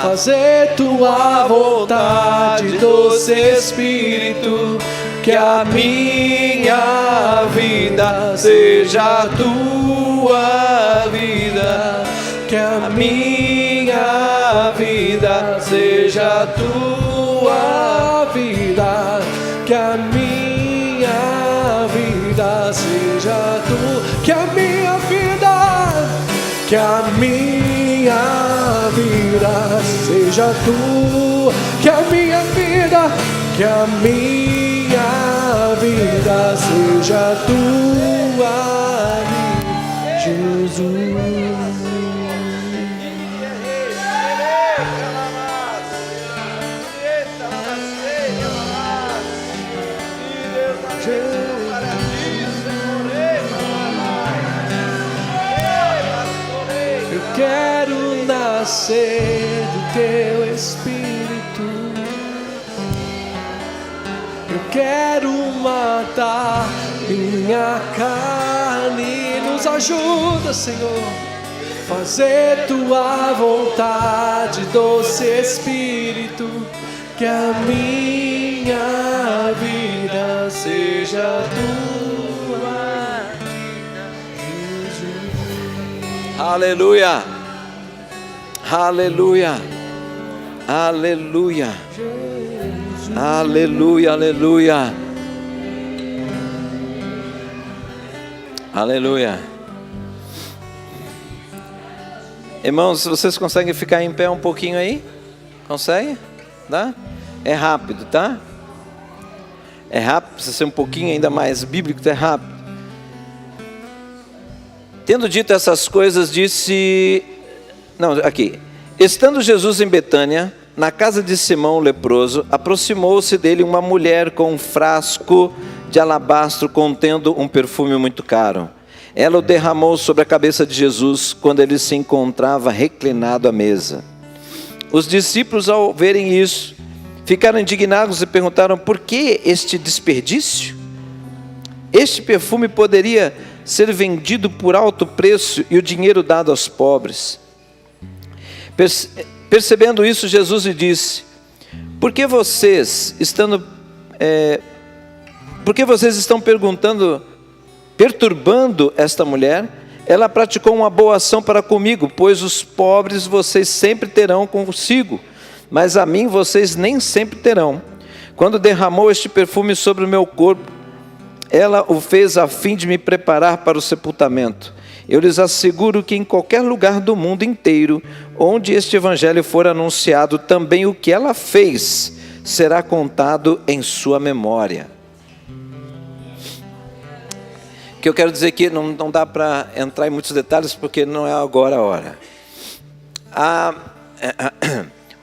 Fazer tua vontade, doce Espírito. Que a minha vida seja a tua vida. Que a minha vida seja a tua vida. Que a minha vida seja tu. Que a minha vida, que a minha vida seja tu. Que a minha vida, que a minha vida seja tua, Jesus. Eu quero nascer do teu Espírito. Eu quero matar minha carne. Nos ajuda, Senhor. Fazer tua vontade, doce Espírito. Que a minha vida seja tua. Aleluia. Aleluia. Aleluia. Aleluia, aleluia. Aleluia. Irmãos, vocês conseguem ficar em pé um pouquinho aí? Consegue? Tá? É rápido, tá? É rápido, precisa ser um pouquinho ainda mais bíblico, tá? É rápido. Tendo dito essas coisas, disse... Não, aqui. Estando Jesus em Betânia, na casa de Simão o leproso, aproximou-se dele uma mulher com um frasco de alabastro contendo um perfume muito caro. Ela o derramou sobre a cabeça de Jesus quando ele se encontrava reclinado à mesa. Os discípulos, ao verem isso, ficaram indignados e perguntaram: por que este desperdício? Este perfume poderia ser vendido por alto preço e o dinheiro dado aos pobres. Percebendo isso, Jesus lhe disse: por que vocês estão perturbando esta mulher? Ela praticou uma boa ação para comigo, pois os pobres vocês sempre terão consigo, mas a mim vocês nem sempre terão. Quando derramou este perfume sobre o meu corpo, ela o fez a fim de me preparar para o sepultamento. Eu lhes asseguro que em qualquer lugar do mundo inteiro, onde este evangelho for anunciado, também o que ela fez será contado em sua memória. O que eu quero dizer aqui, não dá para entrar em muitos detalhes, porque não é agora a hora.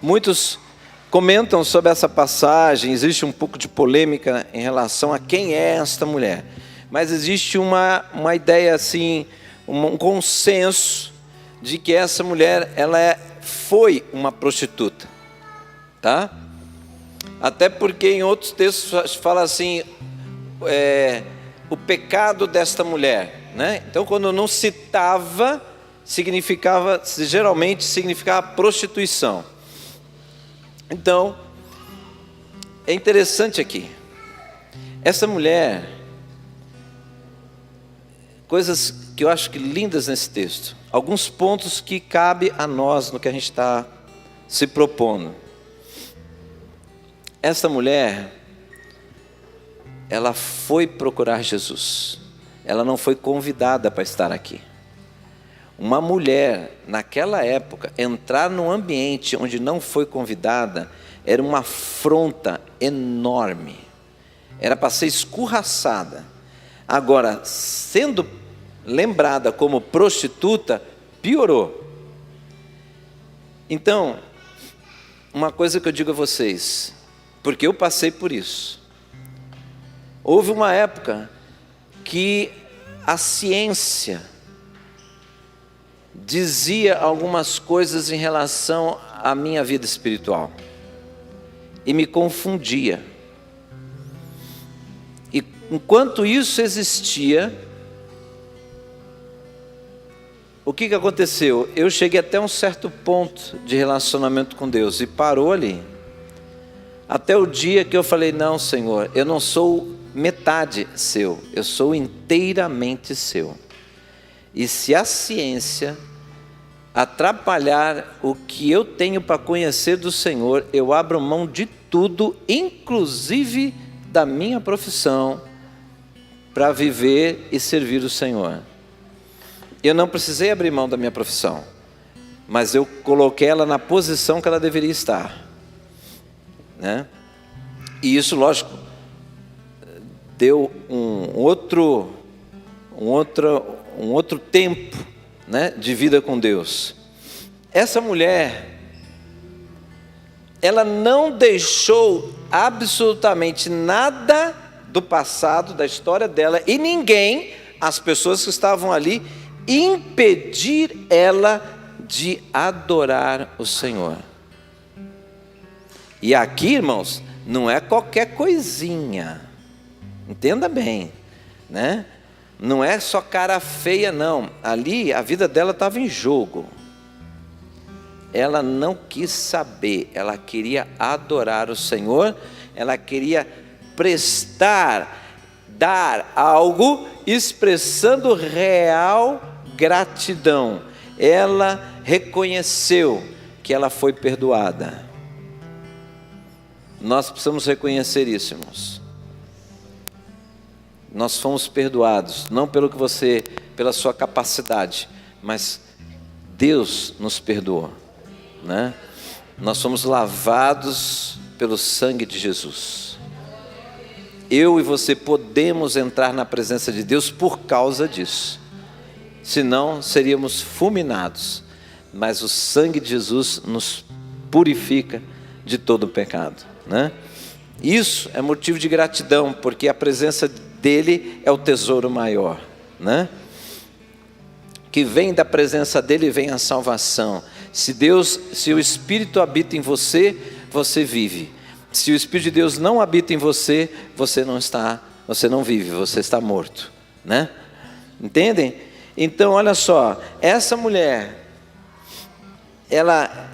Muitos comentam sobre essa passagem, existe um pouco de polêmica em relação a quem é esta mulher. Mas existe uma ideia assim, um consenso de que essa mulher foi uma prostituta, tá? Até porque em outros textos fala assim, o pecado desta mulher, né? Então quando não citava, geralmente significava prostituição. Então, é interessante aqui, essa mulher, coisas que eu acho que lindas nesse texto, alguns pontos que cabe a nós no que a gente está se propondo. Essa mulher, ela foi procurar Jesus, ela não foi convidada para estar aqui. Uma mulher, naquela época, entrar num ambiente onde não foi convidada, era uma afronta enorme, era para ser escorraçada. Agora, sendo lembrada como prostituta, piorou. Então, uma coisa que eu digo a vocês, porque eu passei por isso, Houve uma época que a ciência dizia algumas coisas em relação à minha vida espiritual e me confundia. E enquanto isso existia, o que aconteceu? Eu cheguei até um certo ponto de relacionamento com Deus e parou ali. Até o dia que eu falei: não, Senhor, eu não sou metade seu, eu sou inteiramente seu. E se a ciência atrapalhar o que eu tenho para conhecer do Senhor, eu abro mão de tudo, inclusive da minha profissão, para viver e servir o Senhor. Eu não precisei abrir mão da minha profissão, mas eu coloquei ela na posição que ela deveria estar, né? E isso, lógico, deu um outro tempo, né, de vida com Deus. Essa mulher, ela não deixou absolutamente nada do passado, da história dela, e ninguém, as pessoas que estavam ali, impedir ela de adorar o Senhor. E aqui, irmãos, não é qualquer coisinha, entenda bem, né? Não é só cara feia, não. Ali a vida dela estava em jogo. Ela não quis saber, ela queria adorar o Senhor, ela queria dar algo expressando real gratidão. Ela reconheceu que ela foi perdoada. Nós precisamos reconhecer isso, irmãos. Nós fomos perdoados, não pela sua capacidade, mas Deus nos perdoou, né? Nós fomos lavados pelo sangue de Jesus. Eu e você podemos entrar na presença de Deus por causa disso. Senão seríamos fulminados. Mas o sangue de Jesus nos purifica de todo o pecado, né? Isso é motivo de gratidão, porque a presença dele é o tesouro maior, né? Que vem da presença dele vem a salvação. Se o Espírito habita em você, você vive. Se o Espírito de Deus não habita em você, você não vive, você está morto, né? Entendem? Então, olha só, essa mulher, ela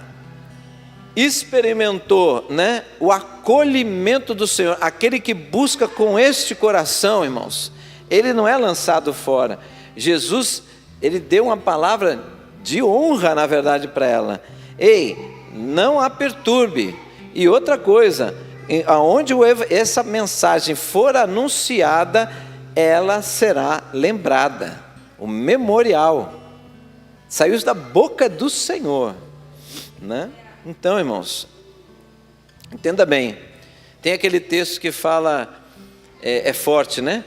experimentou, né, o acolhimento do Senhor. Aquele que busca com este coração, irmãos, ele não é lançado fora. Jesus, ele deu uma palavra de honra, na verdade, para ela. Ei, não a perturbe. E outra coisa, aonde essa mensagem for anunciada, ela será lembrada. O memorial saiu da boca do Senhor, né? Então, irmãos, entenda bem. Tem aquele texto que fala, é forte, né?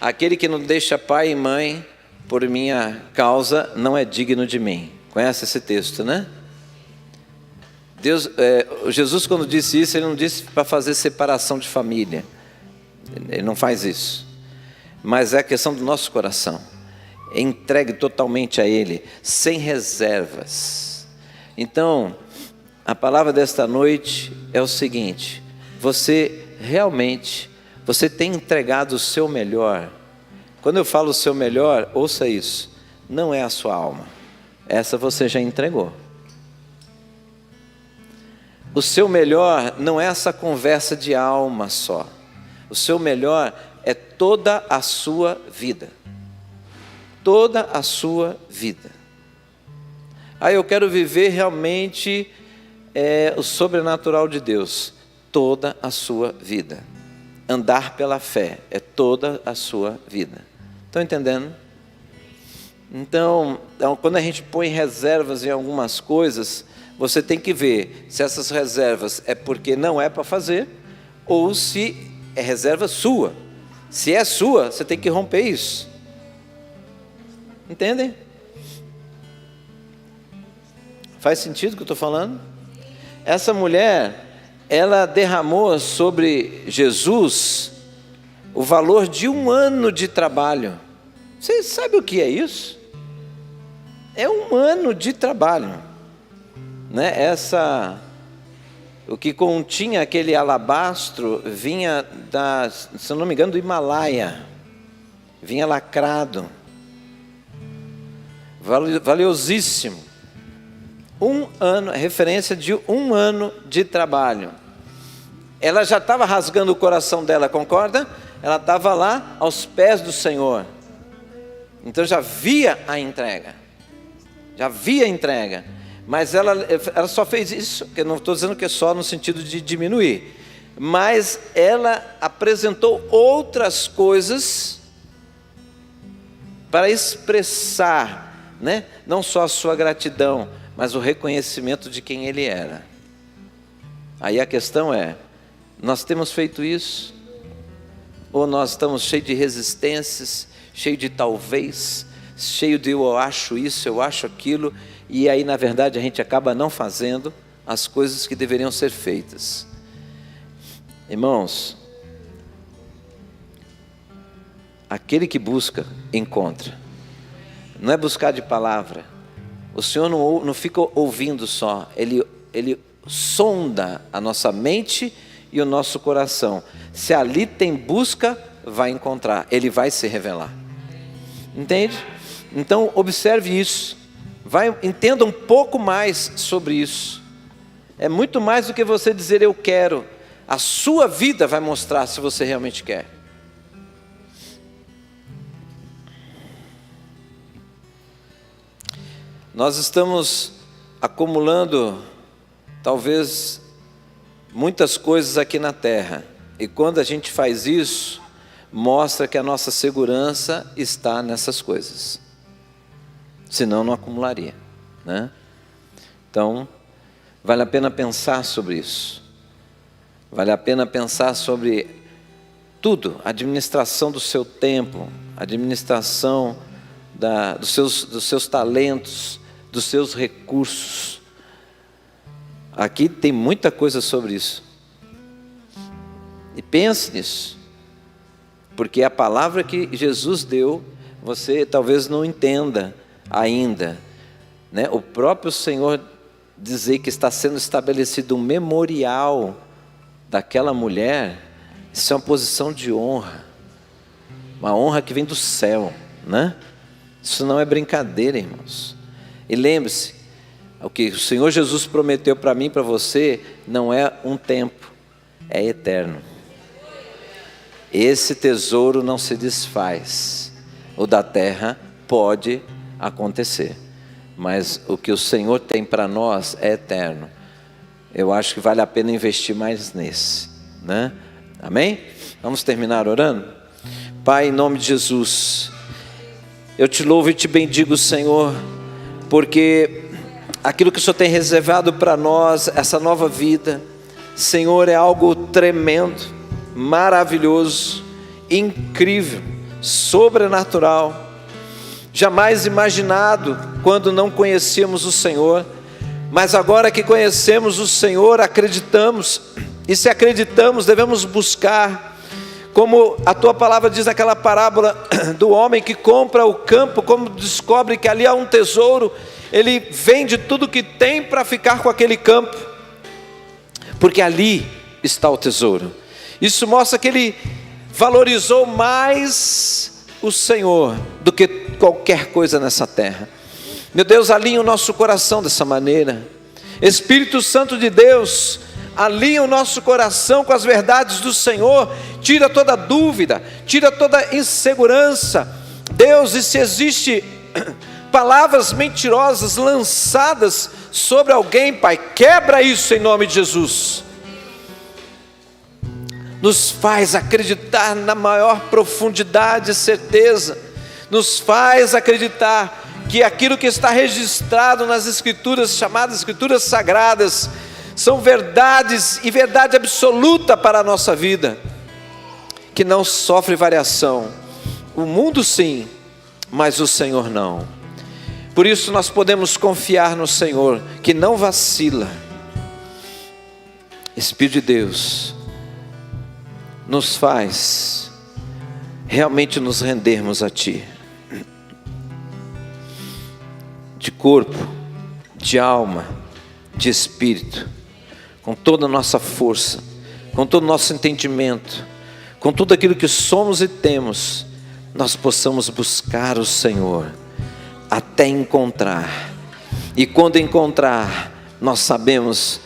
Aquele que não deixa pai e mãe por minha causa não é digno de mim. Conhece esse texto, né? Jesus, quando disse isso, ele não disse para fazer separação de família. Ele não faz isso. Mas é a questão do nosso coração. Entregue totalmente a Ele, sem reservas. Então, a palavra desta noite é o seguinte: você tem entregado o seu melhor. Quando eu falo o seu melhor, ouça isso, não é a sua alma, essa você já entregou. O seu melhor não é essa conversa de alma só. O seu melhor é toda a sua vida. Toda a sua vida. Eu quero viver realmente o sobrenatural de Deus. Toda a sua vida. Andar pela fé é toda a sua vida. Estão entendendo? Então, quando a gente põe reservas em algumas coisas, você tem que ver se essas reservas é porque não é para fazer, ou se é reserva sua. Se é sua, você tem que romper isso. Entendem? Faz sentido o que eu estou falando? Essa mulher, ela derramou sobre Jesus o valor de 1 ano de trabalho. Você sabe o que é isso? É 1 ano de trabalho, né? O que continha aquele alabastro vinha se eu não me engano, do Himalaia, vinha lacrado, valiosíssimo. 1 ano, referência de 1 ano de trabalho. Ela já estava rasgando o coração dela, concorda? Ela estava lá aos pés do Senhor. Então já via a entrega. Mas ela só fez isso, que eu não estou dizendo que é só no sentido de diminuir. Mas ela apresentou outras coisas para expressar, né? Não só a sua gratidão, mas o reconhecimento de quem ele era. Aí a questão é, nós temos feito isso? Ou nós estamos cheios de resistências, cheios de talvez, cheio de eu acho isso, eu acho aquilo, e aí na verdade a gente acaba não fazendo as coisas que deveriam ser feitas. Irmãos, aquele que busca, encontra. Não é buscar de palavra. O Senhor não fica ouvindo só, Ele sonda a nossa mente e o nosso coração. Se ali tem busca, vai encontrar, Ele vai se revelar. Entende? Então observe isso, entenda um pouco mais sobre isso. É muito mais do que você dizer eu quero. A sua vida vai mostrar se você realmente quer. Nós estamos acumulando talvez muitas coisas aqui na terra, e quando a gente faz isso, mostra que a nossa segurança está nessas coisas, senão não acumularia, né? Então, vale a pena pensar sobre isso, vale a pena pensar sobre tudo, administração do seu tempo, administração dos seus talentos, dos seus recursos. Aqui tem muita coisa sobre isso, e pense nisso, porque a palavra que Jesus deu, você talvez não entenda ainda, né? O próprio Senhor dizer que está sendo estabelecido um memorial daquela mulher, isso é uma posição de honra, uma honra que vem do céu, né? Isso não é brincadeira, irmãos. E lembre-se, o que o Senhor Jesus prometeu para mim e para você não é um tempo, é eterno. Esse tesouro não se desfaz. O da terra pode acontecer, mas o que o Senhor tem para nós é eterno. Eu acho que vale a pena investir mais nesse, né? Amém? Vamos terminar orando? Pai, em nome de Jesus, eu te louvo e te bendigo, Senhor, porque aquilo que o Senhor tem reservado para nós, essa nova vida, Senhor, é algo tremendo, maravilhoso, incrível, sobrenatural, jamais imaginado quando não conhecíamos o Senhor, mas agora que conhecemos o Senhor, acreditamos, e se acreditamos, devemos buscar, como a tua palavra diz naquela parábola do homem que compra o campo, como descobre que ali há um tesouro, ele vende tudo que tem para ficar com aquele campo, porque ali está o tesouro. Isso mostra que ele valorizou mais o Senhor do que qualquer coisa nessa terra. Meu Deus, alinha o nosso coração dessa maneira. Espírito Santo de Deus, alinha o nosso coração com as verdades do Senhor, tira toda dúvida, tira toda insegurança. Deus, e se existe palavras mentirosas lançadas sobre alguém, Pai, quebra isso em nome de Jesus. Nos faz acreditar na maior profundidade e certeza, nos faz acreditar que aquilo que está registrado nas Escrituras, chamadas Escrituras Sagradas, são verdades e verdade absoluta para a nossa vida, que não sofre variação. O mundo sim, mas o Senhor não. Por isso nós podemos confiar no Senhor, que não vacila. Espírito de Deus, nos faz realmente nos rendermos a Ti, de corpo, de alma, de espírito, com toda a nossa força, com todo o nosso entendimento, com tudo aquilo que somos e temos, nós possamos buscar o Senhor até encontrar. E quando encontrar, nós sabemos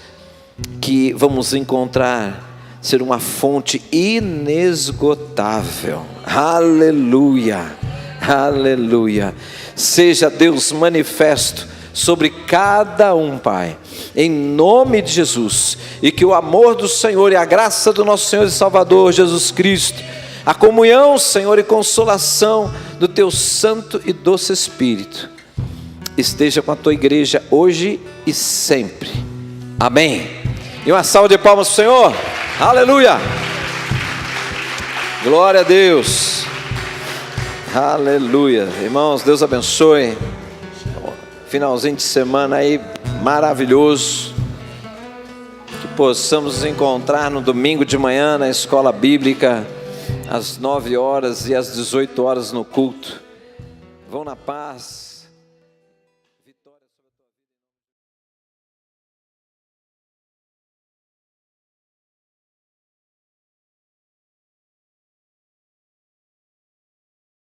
que vamos encontrar ser uma fonte inesgotável. Aleluia, aleluia. Seja Deus manifesto sobre cada um, Pai, em nome de Jesus, e que o amor do Senhor e a graça do nosso Senhor e Salvador Jesus Cristo, a comunhão, Senhor, e consolação do Teu Santo e Doce Espírito esteja com a Tua igreja hoje e sempre. Amém. E uma salva de palmas para o Senhor. Aleluia. Glória a Deus. Aleluia. Irmãos, Deus abençoe. Finalzinho de semana aí maravilhoso. Que possamos nos encontrar no domingo de manhã na escola bíblica, às 9 horas e às 18 horas no culto. Vão na paz.